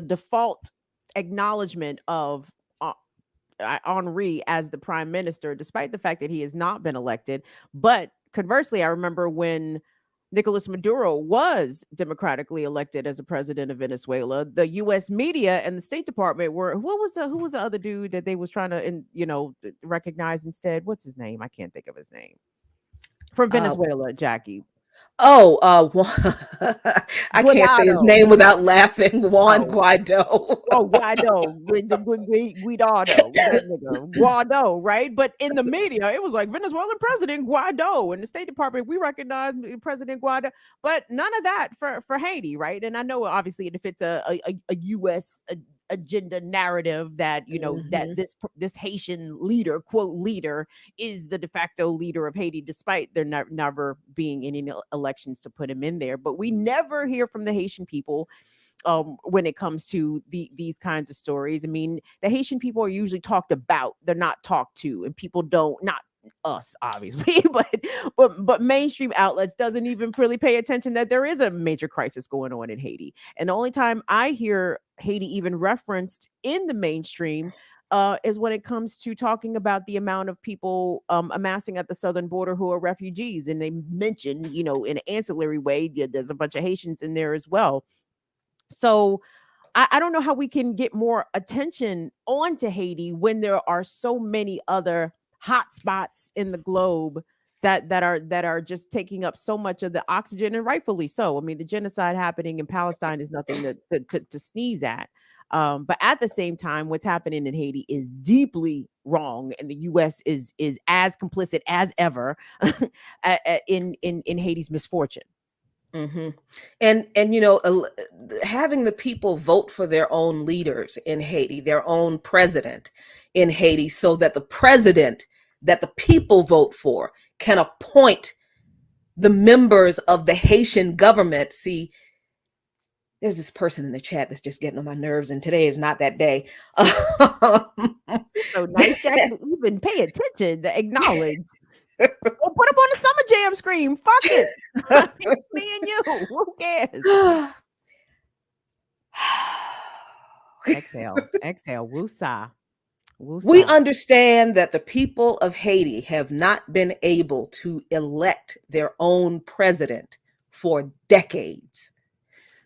default acknowledgement of Henri as the prime minister, despite the fact that he has not been elected. But conversely, I remember when Nicolas Maduro was democratically elected as a president of Venezuela, the U.S. media and the State Department were who was the other dude that they was trying to recognize instead? What's his name? I can't think of his name. From Venezuela, Jackie. I can't say his name without laughing. Juan Guaido. Guaido. Guaido. That nigga. Guaido, right? But in the media, it was like Venezuelan President Guaido. In the State Department, we recognize President Guaido. But none of that for Haiti, right? And I know, obviously, if it's a U.S. agenda narrative that that this Haitian leader, quote leader, is the de facto leader of Haiti, despite there never being any elections to put him in there. But we never hear from the Haitian people when it comes to these kinds of stories. I mean, the Haitian people are usually talked about, they're not talked to, and people don't, not us obviously, but mainstream outlets doesn't even really pay attention that there is a major crisis going on in Haiti. And the only time I hear Haiti even referenced in the mainstream is when it comes to talking about the amount of people amassing at the southern border who are refugees. And they mention, in an ancillary way, there's a bunch of Haitians in there as well. So I don't know how we can get more attention onto Haiti when there are so many other hot spots in the globe that are just taking up so much of the oxygen, and rightfully so. I mean, the genocide happening in Palestine is nothing to sneeze at. But at the same time, what's happening in Haiti is deeply wrong, and the U.S. is as complicit as ever in Haiti's misfortune. Mm-hmm. And having the people vote for their own leaders in Haiti, their own president in Haiti, so that the president that the people vote for can appoint the members of the Haitian government. See, there's this person in the chat that's just getting on my nerves, and today is not that day. So nice, Jack, to even pay attention, to acknowledge. Well, put them on the Summer Jam screen. Fuck it. It's me and you. Who cares? Exhale. Woosah. We understand that the people of Haiti have not been able to elect their own president for decades.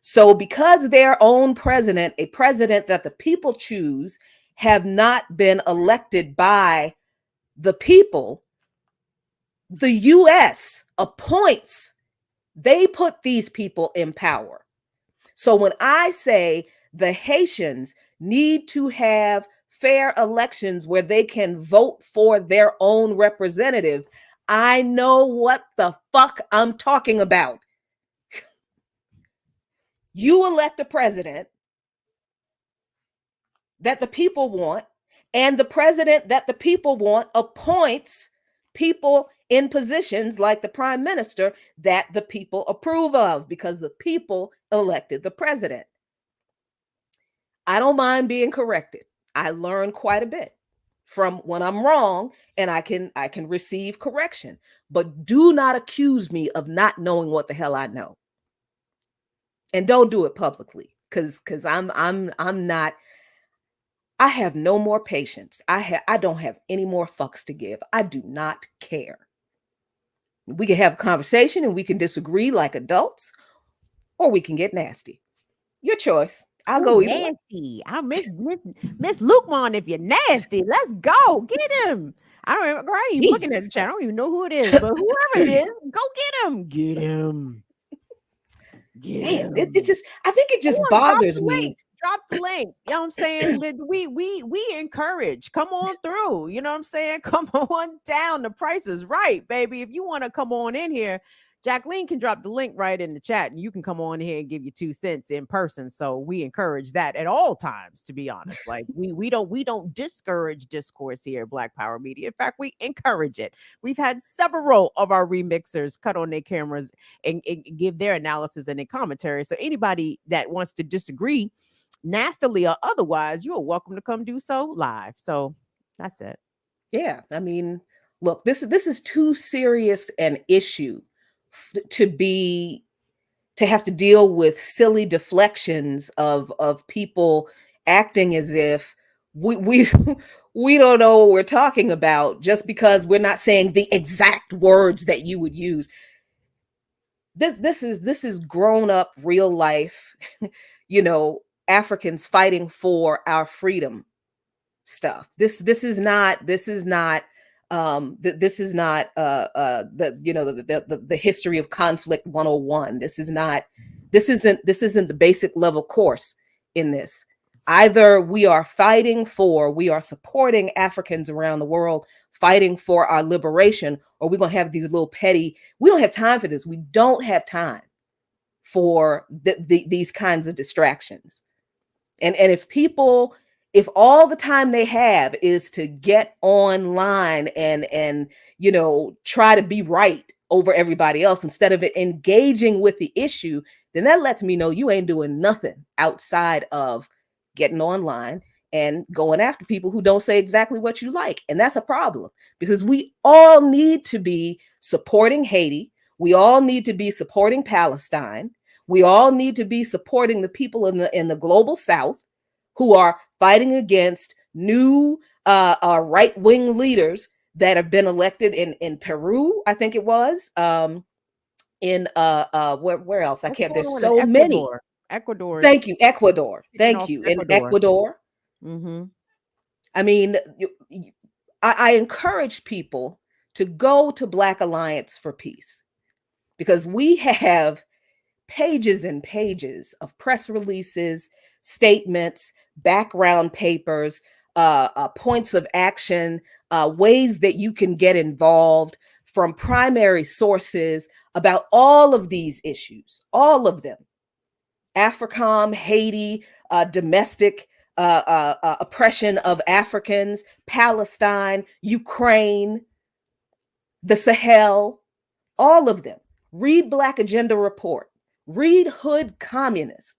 So because their own president, a president that the people choose, have not been elected by the people, the U.S. appoints, they put these people in power. So when I say the Haitians need to have fair elections where they can vote for their own representative, I know what the fuck I'm talking about. You elect a president that the people want, and the president that the people want appoints people in positions like the prime minister that the people approve of, because the people elected the president. I don't mind being corrected. I learn quite a bit from when I'm wrong, and I can receive correction. But do not accuse me of not knowing what the hell I know. And don't do it publicly, because I'm not. I have no more patience. I don't have any more fucks to give. I do not care. We can have a conversation and we can disagree like adults, or we can get nasty. Your choice. I'll go either nasty. I'll miss Lukeman if you're nasty. Let's go. Get him. I don't even, I ain't looking at the chat. I don't even know who it is, but whoever it is, go get him. Get him. Man, it just, I think it just bothers me. Drop the link. You know what I'm saying? But we encourage. Come on through. You know what I'm saying? Come on down. The price is right, baby. If you want to come on in here, Jacqueline can drop the link right in the chat and you can come on here and give you 2 cents in person. So we encourage that at all times, to be honest. Like we don't discourage discourse here at Black Power Media. In fact, we encourage it. We've had several of our remixers cut on their cameras and give their analysis and their commentary. So anybody that wants to disagree nastily or otherwise, you are welcome to come do so live. So that's it. Yeah, I mean, look, this is too serious an issue to have to deal with silly deflections of people acting as if we don't know what we're talking about just because we're not saying the exact words that you would use. This is grown up real life, Africans fighting for our freedom stuff. This is not the history of conflict 101. This isn't the basic level course in this. Either we are supporting Africans around the world fighting for our liberation, or we're going to have these little petty, we don't have time for this. We don't have time for these kinds of distractions. And if all the time they have is to get online and try to be right over everybody else instead of engaging with the issue, then that lets me know you ain't doing nothing outside of getting online and going after people who don't say exactly what you like. And that's a problem, because we all need to be supporting Haiti. We all need to be supporting Palestine. We all need to be supporting the people in the global South who are fighting against new right-wing leaders that have been elected in Peru, I think it was. Where else? I can't. There's so many. Ecuador. Thank you, Ecuador. Thank you. In Ecuador. Mm-hmm. I mean, I encourage people to go to Black Alliance for Peace, because we have pages and pages of press releases, statements, background papers, points of action, ways that you can get involved from primary sources about all of these issues, all of them. AFRICOM, Haiti, domestic oppression of Africans, Palestine, Ukraine, the Sahel, all of them. Read Black Agenda Report. Read Hood Communist.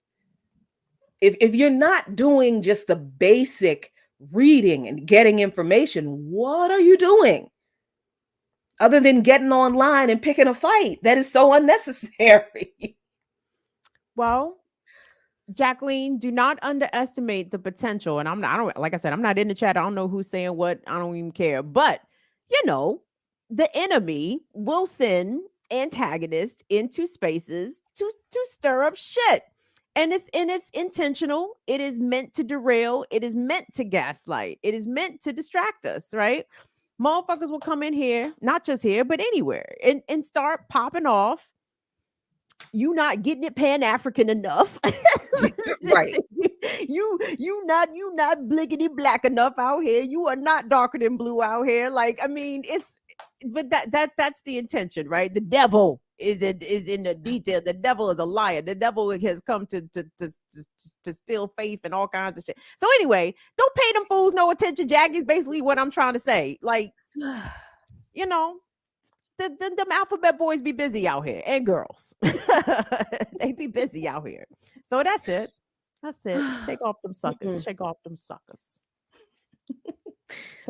If you're not doing just the basic reading and getting information, what are you doing? Other than getting online and picking a fight that is so unnecessary. Well, Jacqueline, do not underestimate the potential. And like I said, I'm not in the chat. I don't know who's saying what. I don't even care. But, the enemy will send antagonists into spaces to stir up shit. And it's intentional. It is meant to derail. It is meant to gaslight. It is meant to distract us, right? Motherfuckers will come in here, not just here, but anywhere, and start popping off. You not getting it Pan-African enough. Right. You not blickety black enough out here. You are not darker than blue out here. Like, I mean, but that's the intention, right? The devil is in the detail. The devil is a liar. The devil has come to steal faith and all kinds of shit. So anyway, don't pay them fools no attention, Jackie, is basically what I'm trying to say. Like, them alphabet boys be busy out here, and girls. They be busy out here. So that's it. Shake off them suckers. Shake off them suckers.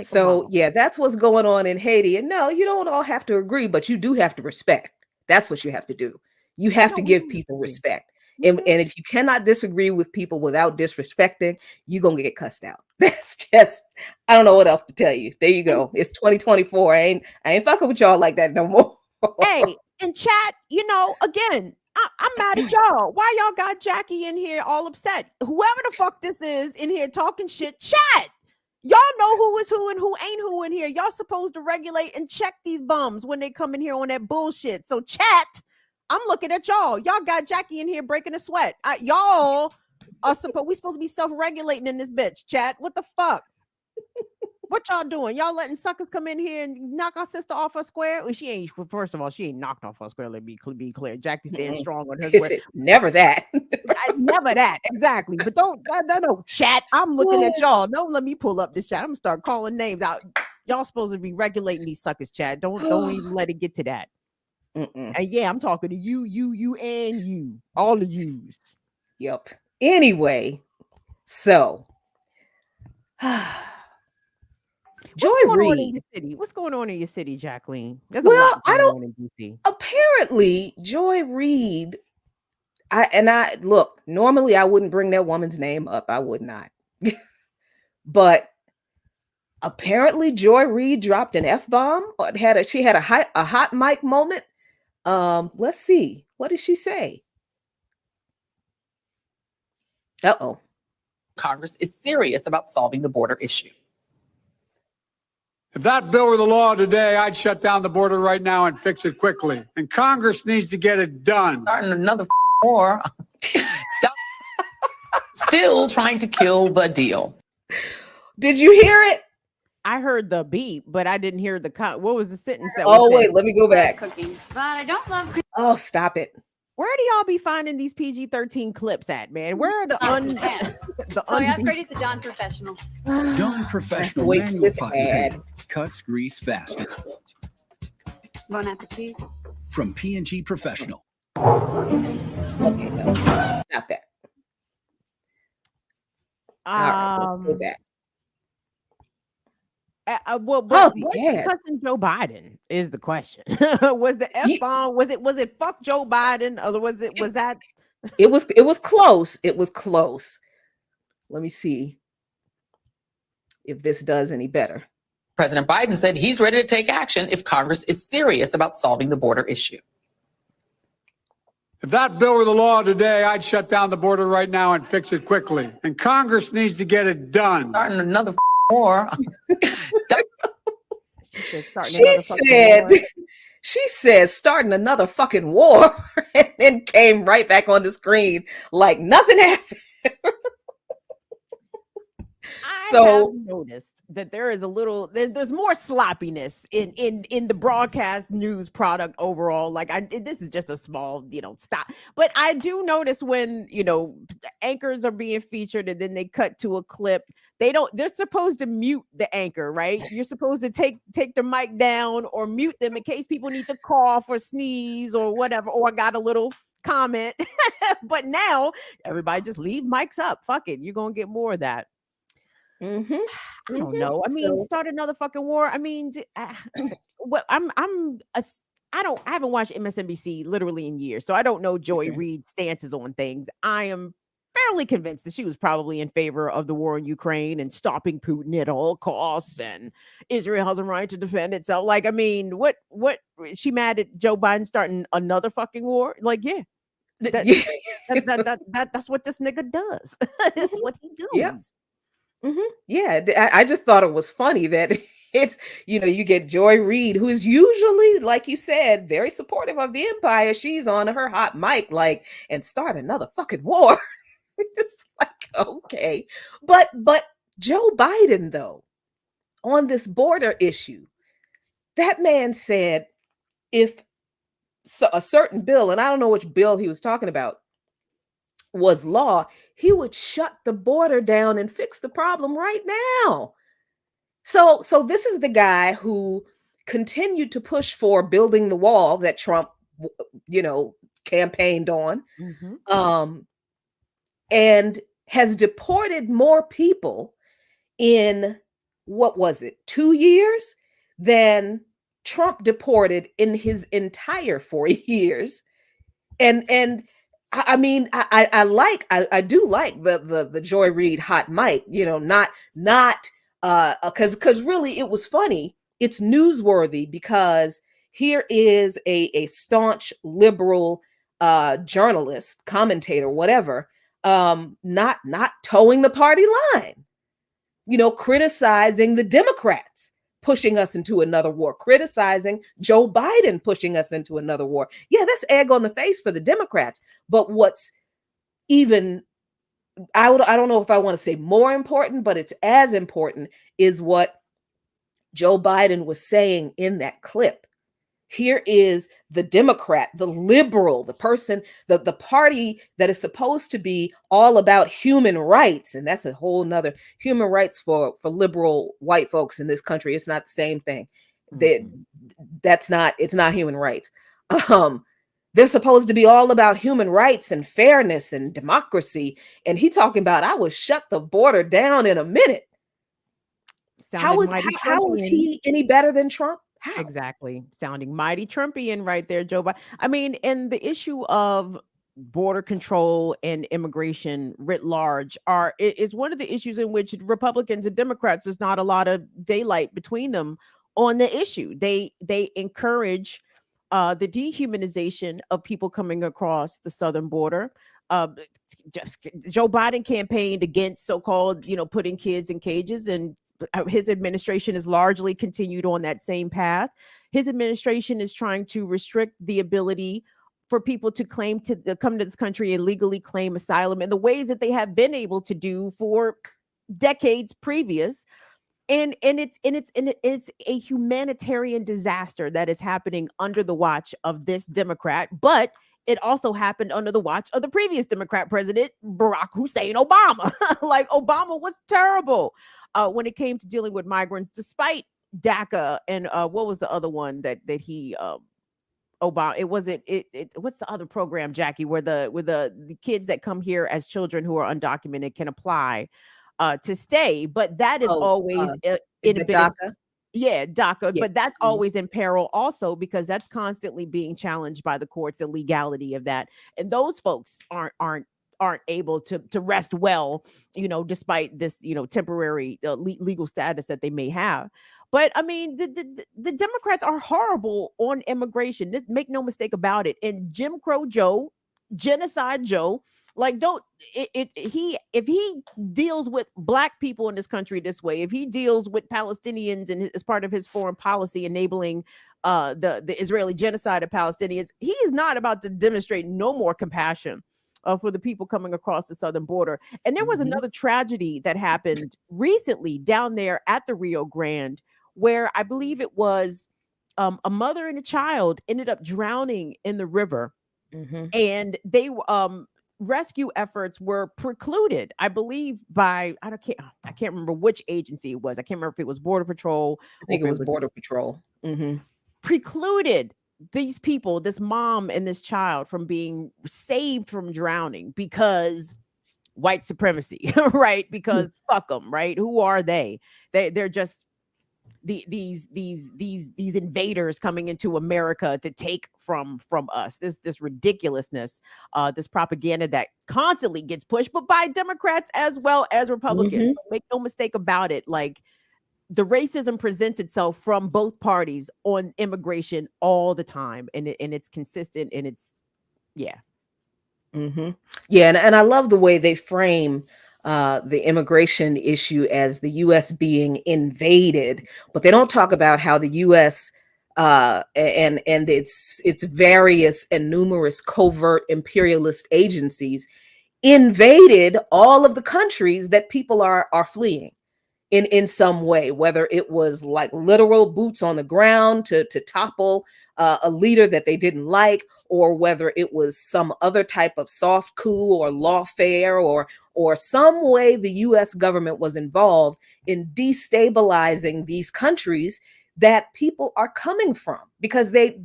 So yeah, that's what's going on in Haiti. And no, you don't all have to agree, but you do have to respect. That's what you have to do. You have to give people respect. And if you cannot disagree with people without disrespecting, you're going to get cussed out. That's just, I don't know what else to tell you. There you go. It's 2024. I ain't fucking with y'all like that no more. Hey, in chat, again, I'm mad at y'all. Why y'all got Jackie in here all upset? Whoever the fuck this is in here talking shit, chat. Y'all know who is who and who ain't who in here. Y'all supposed to regulate and check these bums when they come in here on that bullshit. So chat, I'm looking at y'all. Y'all got Jackie in here breaking a sweat. Y'all are we supposed to be self-regulating in this bitch, chat. What the fuck? What y'all doing? Y'all letting suckers come in here and knock our sister off her square? Well, she ain't. First of all, she ain't knocked off her square. Let me be clear. Jackie stands strong on her square. Never that. Never that. Exactly. But don't chat. I'm looking at y'all. Don't let me pull up this chat. I'm gonna start calling names out. Y'all supposed to be regulating these suckers, chat. Don't even let it get to that. And yeah, I'm talking to you, and you. All of yous. Yep. Anyway, so What's going on in your city, Jacqueline? There's a lot going on in DC. Apparently, Joy Reid. Look, normally I wouldn't bring that woman's name up. I would not. But apparently, Joy Reid dropped an F-bomb. She had a hot mic moment. Let's see. What did she say? Uh-oh. Congress is serious about solving the border issue. If that bill were the law today, I'd shut down the border right now and fix it quickly. And Congress needs to get it done. Starting another war. Still trying to kill the deal. Did you hear it? I heard the beep, but I didn't hear the what was the sentence that wait, let me go back. Cooking, but I don't love cooking. Oh, stop it. Where do y'all be finding these PG-13 clips at, man? Where are the I upgraded to Dawn Professional. Dawn Professional manual pocket cuts grease faster. Bon appetit. From P&G Professional. Okay, no, stop that. All right, let's go back. Cussing Joe Biden is the question. Was the F-bomb? Was it fuck Joe Biden, or was that? It was close. It was close. Let me see if this does any better. President Biden said he's ready to take action if Congress is serious about solving the border issue. If that bill were the law today, I'd shut down the border right now and fix it quickly. And Congress needs to get it done. Starting another war. She said starting another fucking war, and then came right back on the screen like nothing happened. I have noticed that there is there's more sloppiness in the broadcast news product overall. Like this is just a small, stop. But I do notice when, anchors are being featured and then they cut to a clip, they're supposed to mute the anchor, right? You're supposed to take the mic down or mute them in case people need to cough or sneeze or whatever, or got a little comment. But now everybody just leave mics up. Fuck it. You're going to get more of that. I don't know. I mean, start another fucking war. I mean, I haven't watched MSNBC literally in years, so I don't know Joy Reid's stances on things. I am fairly convinced that she was probably in favor of the war in Ukraine and stopping Putin at all costs, and Israel has a right to defend itself. Like, I mean, what she mad at Joe Biden starting another fucking war? Like, yeah. That's what this nigga does. That's what he does. Yep. Yeah, I just thought it was funny that it's, you get Joy Reid, who is usually, like you said, very supportive of the empire. She's on her hot mic, and start another fucking war. It's like, okay. But Joe Biden, though, on this border issue, that man said if a certain bill, and I don't know which bill he was talking about, was law, he would shut the border down and fix the problem right now. So this is the guy who continued to push for building the wall that Trump, campaigned on, and has deported more people in, 2 years than Trump deported in his entire 4 years. And I mean, I do like the Joy Reid hot mic, not because really it was funny. It's newsworthy because here is a staunch liberal journalist, commentator, whatever, not towing the party line, criticizing the Democrats, pushing us into another war, criticizing Joe Biden pushing us into another war. Yeah, that's egg on the face for the Democrats. But what's even, I don't know if I want to say more important, but it's as important, is what Joe Biden was saying in that clip. Here is the Democrat, the liberal, the person, the party that is supposed to be all about human rights. And that's a whole nother human rights for liberal white folks in this country. It's not the same thing. It's not human rights. They're supposed to be all about human rights and fairness and democracy. And he talking about, I would shut the border down in a minute. How is he any better than Trump? How? Exactly. Sounding mighty Trumpian right there, Joe Biden. I mean, and the issue of border control and immigration writ large is one of the issues in which Republicans and Democrats, there's not a lot of daylight between them on the issue. They encourage the dehumanization of people coming across the southern border. Joe Biden campaigned against so-called, putting kids in cages, and his administration has largely continued on that same path. His administration is trying to restrict the ability for people to come to this country and legally claim asylum in the ways that they have been able to do for decades previous. And it's a humanitarian disaster that is happening under the watch of this Democrat, but it also happened under the watch of the previous Democrat president, Barack Hussein Obama. Like, Obama was terrible when it came to dealing with migrants, despite DACA and what was the other one that he Obama? It wasn't it. What's the other program, Jackie, where the kids that come here as children who are undocumented can apply to stay, but that is always is it DACA? Yeah, DACA, Yeah. but that's always in peril also, because that's constantly being challenged by the courts, the legality of that. And those folks aren't able to rest well, despite this, temporary legal status that they may have. But I mean, the Democrats are horrible on immigration. Make no mistake about it. And Jim Crow Joe, Genocide Joe, like, if he deals with Black people in this country this way, if he deals with Palestinians and as part of his foreign policy enabling the Israeli genocide of Palestinians, he is not about to demonstrate no more compassion for the people coming across the southern border. And there was another tragedy that happened recently down there at the Rio Grande, where I believe it was a mother and a child ended up drowning in the river, and they rescue efforts were precluded, I believe, by I can't remember which agency it was. I can't remember if it was Border Patrol. I think it was Border Patrol. Precluded these people, this mom and this child, from being saved from drowning because white supremacy, right? Because fuck them, right? Who are they? They're just these invaders coming into America to take from us. This ridiculousness, this propaganda that constantly gets pushed, but by Democrats as well as Republicans. So make no mistake about it. Like, the racism presents itself from both parties on immigration all the time, and it's consistent, and it's yeah. Yeah, and I love the way they frame the immigration issue as the U.S. being invaded, but they don't talk about how the U.S. And its various and numerous covert imperialist agencies invaded all of the countries that people are fleeing in some way, whether it was like literal boots on the ground to topple a leader that they didn't like, or whether it was some other type of soft coup or lawfare, or some way the U.S. government was involved in destabilizing these countries that people are coming from, because they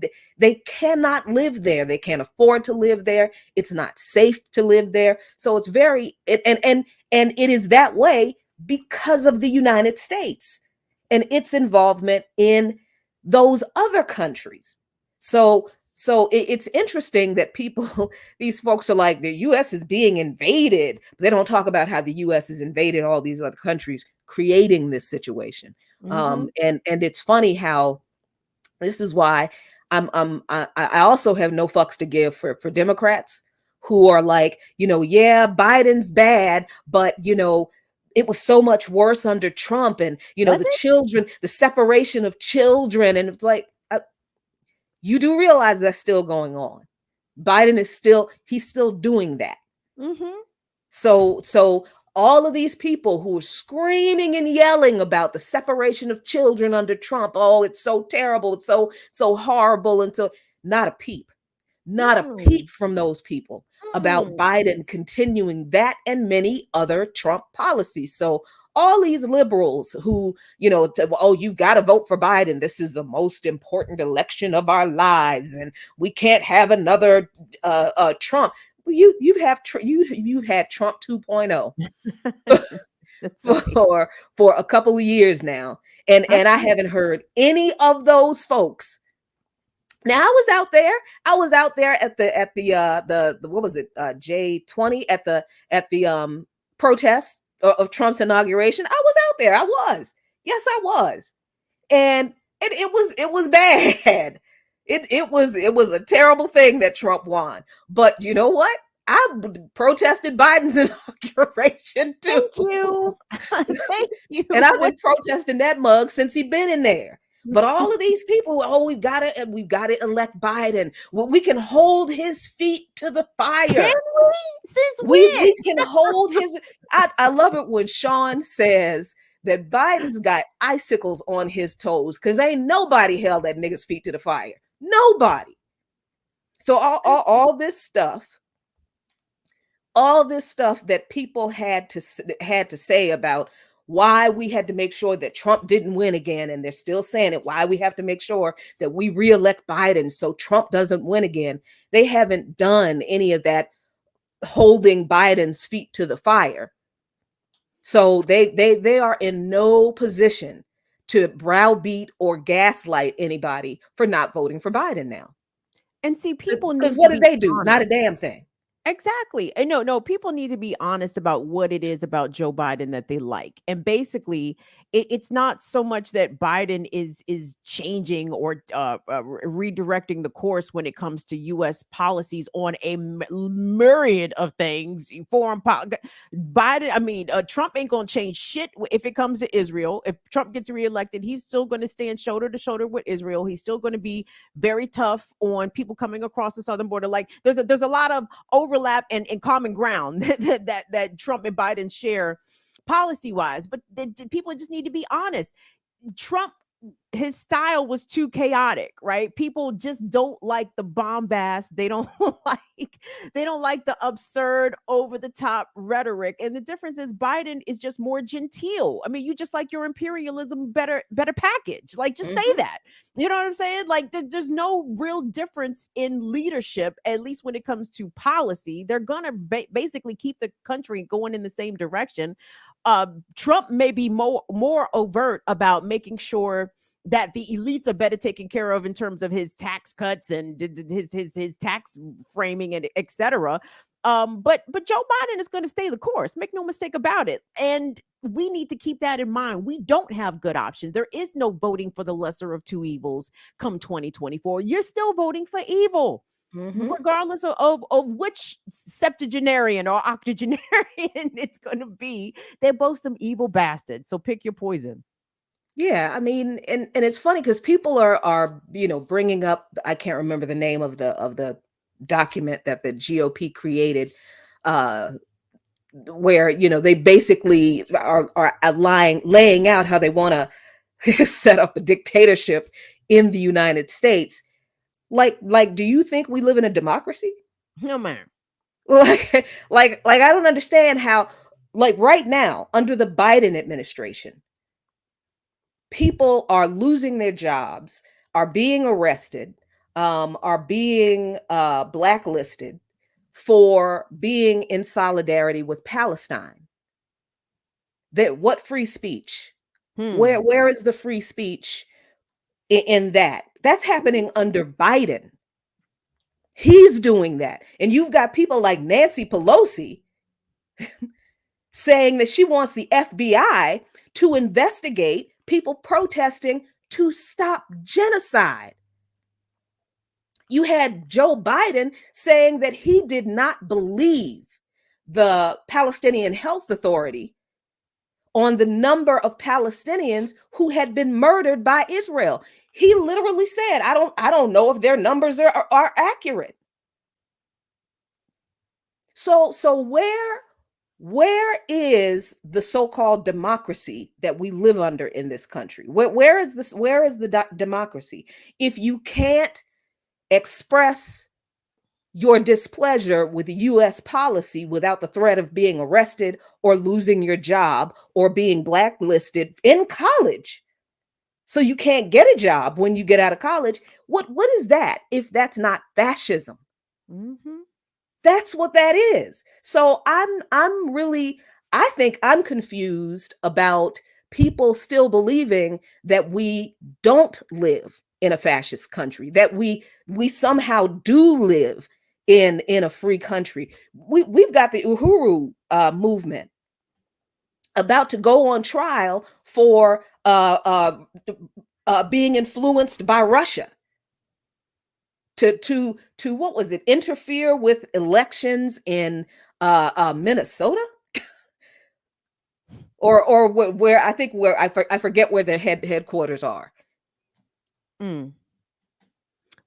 cannot live there. They can't afford to live there. It's not safe to live there. So it's and it is that way because of the United States and its involvement in those other countries. So it's interesting that these folks are like, the U.S. is being invaded. But they don't talk about how the U.S. has invaded all these other countries, creating this situation. And it's funny how this is why I also have no fucks to give for Democrats who are like, yeah, Biden's bad, but it was so much worse under Trump, and the children, the separation of children, and it's like, you do realize that's still going on. Biden is still doing that. So all of these people who are screaming and yelling about the separation of children under Trump, oh, it's so terrible, it's so horrible, and so not a peep from those people about Biden continuing that and many other Trump policies. So all these liberals who, you've got to vote for Biden. This is the most important election of our lives, and we can't have another Trump. You've had Trump 2.0 for a couple of years now, and I haven't heard any of those folks. Now I was out there at the what was it, J20 at the protest of Trump's inauguration. I was out there. Yes, I was, and it was bad. It was a terrible thing that Trump won. But you know what? I protested Biden's inauguration too. Thank you. Thank you. And I've been protesting that mug since he's been in there. But all of these people, we've got to elect Biden. Well, we can hold his feet to the fire. Can we? Since we can hold his. I love it when Sean says that Biden's got icicles on his toes because ain't nobody held that nigga's feet to the fire. Nobody. So all this stuff that people had to say about why we had to make sure that Trump didn't win again, and they're still saying it, why we have to make sure that we reelect Biden so Trump doesn't win again. They haven't done any of that holding Biden's feet to the fire. So they are in no position to browbeat or gaslight anybody for not voting for Biden now. And see, people need, because what did they do? honest. Not a damn thing. Exactly. And no, people need to be honest about what it is about Joe Biden that they like. And basically, it's not so much that Biden is changing or redirecting the course when it comes to U.S. policies on a myriad of things. Trump ain't going to change shit if it comes to Israel. If Trump gets reelected, he's still going to stand shoulder to shoulder with Israel. He's still going to be very tough on people coming across the southern border. Like there's a lot of overlap and common ground that Trump and Biden share policy wise, but people just need to be honest. Trump, his style was too chaotic, right? People just don't like the bombast. They don't like the absurd, over the top rhetoric. And the difference is Biden is just more genteel. I mean, you just like your imperialism better package. Like, just say that. You know what I'm saying? Like, there's no real difference in leadership, at least when it comes to policy. They're gonna basically keep the country going in the same direction. Trump may be more overt about making sure that the elites are better taken care of in terms of his tax cuts and his tax framing and etc. But Joe Biden is going to stay the course. Make no mistake about it. And we need to keep that in mind. We don't have good options. There is no voting for the lesser of two evils come 2024. You're still voting for evil. Regardless of which septuagenarian or octogenarian it's going to be. They're both some evil bastards. So pick your poison. Yeah, I mean, and it's funny because people are bringing up, I can't remember the name of the document that the GOP created, where they basically are laying out how they want to set up a dictatorship in the United States. Like, do you think we live in a democracy? No, man. Like I don't understand how, like, right now under the Biden administration, people are losing their jobs, are being arrested, are being blacklisted for being in solidarity with Palestine. What free speech? Where is the free speech in that? That's happening under Biden. He's doing that. And you've got people like Nancy Pelosi saying that she wants the FBI to investigate people protesting to stop genocide. You had Joe Biden saying that he did not believe the Palestinian Health Authority on the number of Palestinians who had been murdered by Israel. He literally said, I don't know if their numbers are accurate. So where is the so-called democracy that we live under in this country? Where is the democracy? If you can't express your displeasure with U.S. policy without the threat of being arrested or losing your job or being blacklisted in college, so you can't get a job when you get out of college, what is that if that's not fascism? Mm-hmm. That's what that is. So I think I'm confused about people still believing that we don't live in a fascist country, that we somehow do live in a free country. We've got the Uhuru movement about to go on trial for being influenced by Russia to what was it, interfere with elections in Minnesota or where I think where I forget where their headquarters are.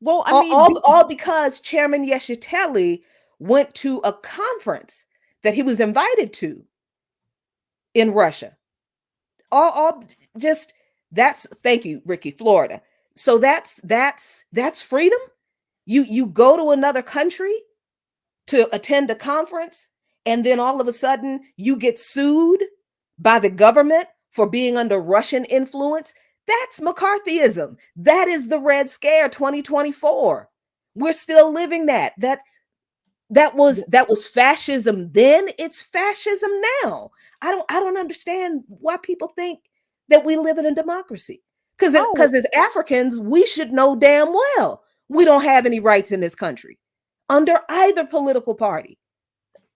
Well, I mean, all because Chairman Yeshiteli went to a conference that he was invited to in Russia. All just that's, thank you, Ricky, Florida. So that's freedom. You go to another country to attend a conference, and then all of a sudden you get sued by the government for being under Russian influence. That's McCarthyism. That is the Red Scare 2024. We're still living that. That was fascism then. It's fascism now. I don't understand why people think that we live in a democracy. Because as Africans, we should know damn well we don't have any rights in this country under either political party.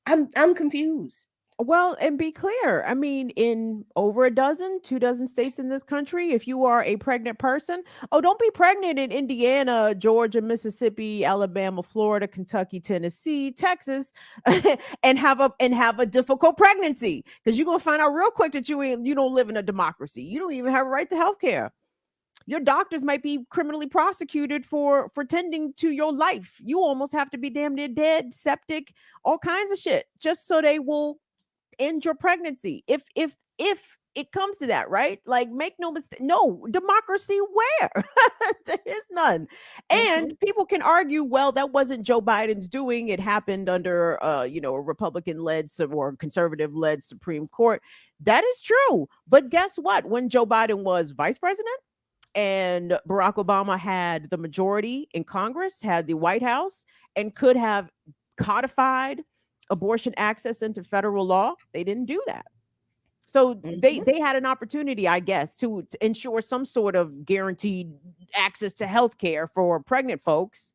I'm confused. Well, and be clear. I mean, in over 2 dozen states in this country, if you are a pregnant person, don't be pregnant in Indiana, Georgia, Mississippi, Alabama, Florida, Kentucky, Tennessee, Texas, and have a difficult pregnancy, because you're gonna find out real quick that you don't live in a democracy. You don't even have a right to health care. Your doctors might be criminally prosecuted for tending to your life. You almost have to be damn near dead, septic, all kinds of shit, just so they will end your pregnancy. If it comes to that, right? Like, make no mistake, no democracy where? There is none. And people can argue, well, that wasn't Joe Biden's doing. It happened under a Republican-led or conservative-led Supreme Court. That is true. But guess what? When Joe Biden was vice president and Barack Obama had the majority in Congress, had the White House, and could have codified abortion access into federal law, they didn't do that. So they had an opportunity, I guess, to ensure some sort of guaranteed access to health care for pregnant folks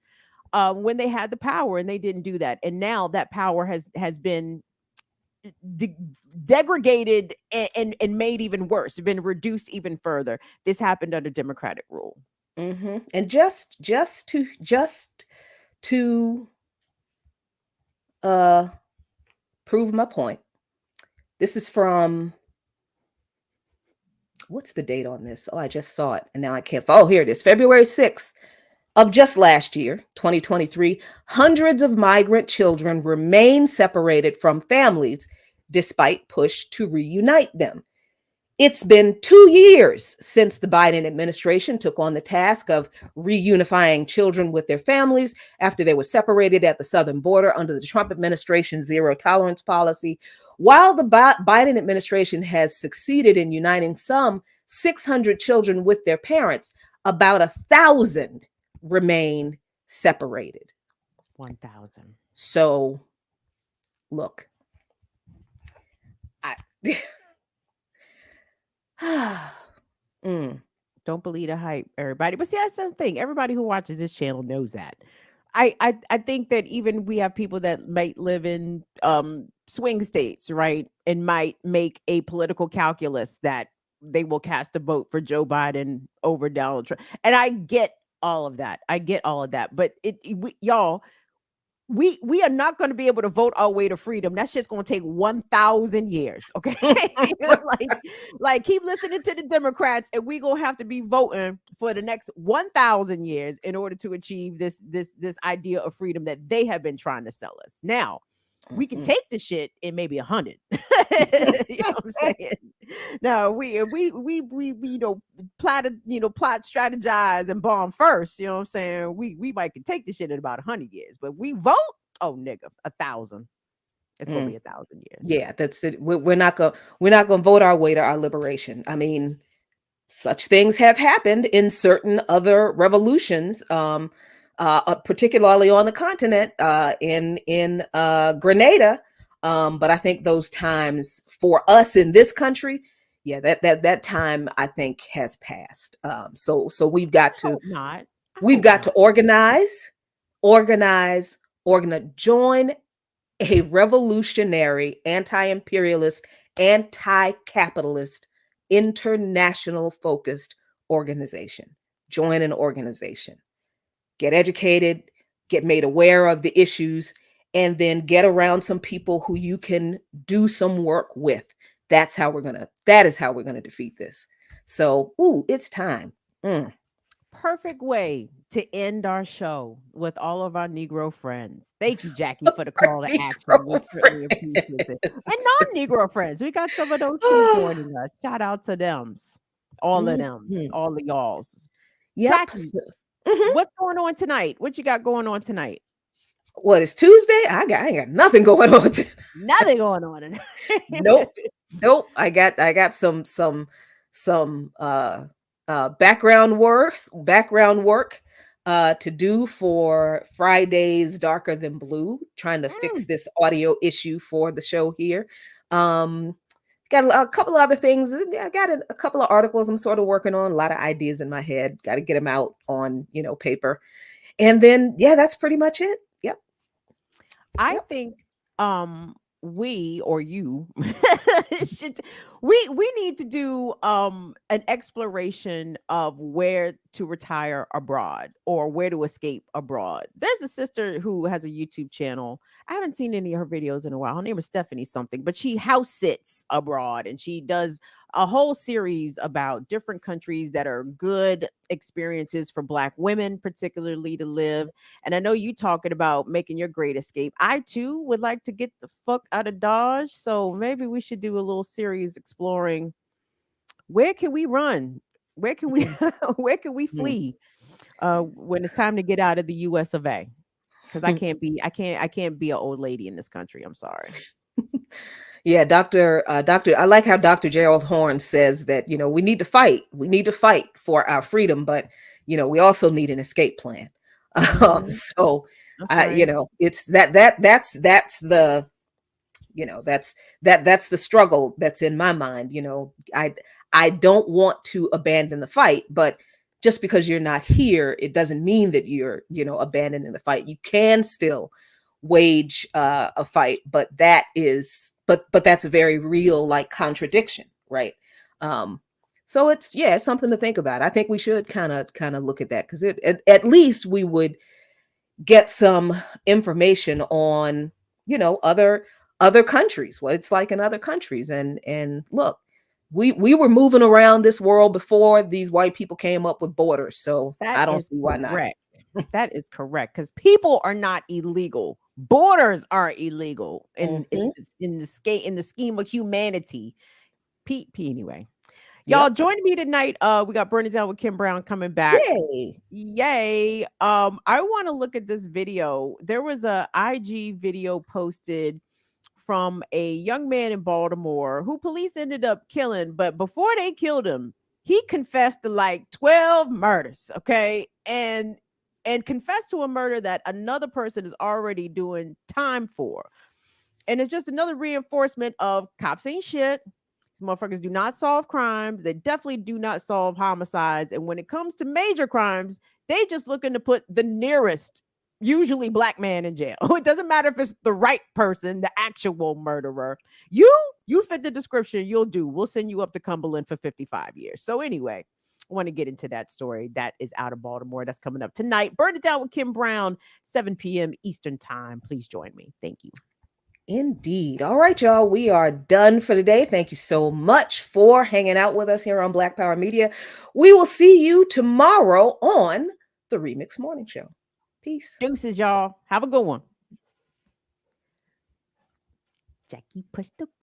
when they had the power, and they didn't do that. And now that power has been degraded and made even worse, been reduced even further. This happened under Democratic rule. And just to prove my point, this is from, what's the date on this? Oh, I just saw it and now I can't. Oh, here it is, February 6th of just last year, 2023. Hundreds of migrant children remain separated from families despite push to reunite them. It's been 2 years since the Biden administration took on the task of reunifying children with their families after they were separated at the southern border under the Trump administration's zero tolerance policy. While the Biden administration has succeeded in uniting some 600 children with their parents, about 1,000 remain separated. 1,000. So, look, Don't believe the hype, everybody. But see, that's the thing. Everybody who watches this channel knows that. I think that even we have people that might live in swing states, right, and might make a political calculus that they will cast a vote for Joe Biden over Donald Trump. And I get all of that. But y'all, we are not going to be able to vote our way to freedom. That shit's going to take 1,000 years. Okay. like keep listening to the Democrats, and we going to have to be voting for the next 1,000 years in order to achieve this idea of freedom that they have been trying to sell us. Now, we can take the shit in maybe 100. You know what I'm saying? Now we plot strategize and bomb first. You know what I'm saying? We might can take the shit in about 100 years, but we vote. Oh nigga, 1,000. It's gonna be 1,000 years. Yeah, that's it. We're not gonna vote our way to our liberation. I mean, such things have happened in certain other revolutions. Particularly on the continent, in Grenada, but I think those times for us in this country, yeah, that time I think has passed. So we've got to organize, join a revolutionary, anti-imperialist, anti-capitalist, international focused organization. Join an organization. Get educated, get made aware of the issues, and then get around some people who you can do some work with. That is how we're gonna defeat this. So, it's time. Perfect way to end our show with all of our Negro friends. Thank you, Jackie, for the call to action. We certainly appreciate it. And non-Negro friends, we got some of those too joining us. Shout out to them, all of them, all of y'all's. Yep. Jackie, what's going on tonight? What you got going on tonight? What is Tuesday? I ain't got nothing going on tonight. Nothing going on tonight. Nope. I got some background work to do for Friday's Darker Than Blue, trying to fix this audio issue for the show here. Got a couple of other things. I got a couple of articles I'm sort of working on, a lot of ideas in my head. Got to get them out on, paper. And then, yeah, that's pretty much it. Yep. I think we or you we need to do an exploration of where to retire abroad or where to escape abroad. There's a sister who has a YouTube channel. I haven't seen any of her videos in a while. Her name is Stephanie something, but she house sits abroad and she does a whole series about different countries that are good experiences for Black women, particularly to live. And I know you talking about making your great escape. I too would like to get the fuck out of Dodge. So maybe we should do a little series exploring where can we run? Where can we flee when it's time to get out of the US of A? Because I can't be an old lady in this country. I'm sorry. Yeah, Doctor. I like how Dr. Gerald Horne says that we need to fight. We need to fight for our freedom, but we also need an escape plan. So it's that's the that's the struggle that's in my mind. I don't want to abandon the fight, but just because you're not here, it doesn't mean that you're abandoning the fight. You can still wage a fight, but that's a very real contradiction, right? So it's something to think about. I think we should kind of look at that, because at least we would get some information on other countries, what it's like in other countries, and look, we were moving around this world before these white people came up with borders, so I don't see why not. That is correct, because people are not illegal. Borders are illegal in the scheme of humanity. Anyway, y'all join me tonight. We got Burn It Down with Kim Brown coming back. Yay! I want to look at this video. There was a IG video posted from a young man in Baltimore who police ended up killing, but before they killed him, he confessed to 12 murders. Okay, and confessed to a murder that another person is already doing time for. And it's just another reinforcement of cops ain't shit. These motherfuckers do not solve crimes. They definitely do not solve homicides. And when it comes to major crimes, they just looking to put the nearest, usually Black man, in jail. It doesn't matter if it's the right person, the actual murderer. You fit the description, you'll do. We'll send you up to Cumberland for 55 years. So anyway, want to get into that story. That is out of Baltimore. That's coming up tonight. Burn It Down with Kim Brown, 7 p.m. Eastern time. Please join me. Thank you. Indeed. All right, y'all. We are done for today. Thank you so much for hanging out with us here on Black Power Media. We will see you tomorrow on the Remix Morning Show. Peace. Deuces, y'all. Have a good one. Jackie pushed the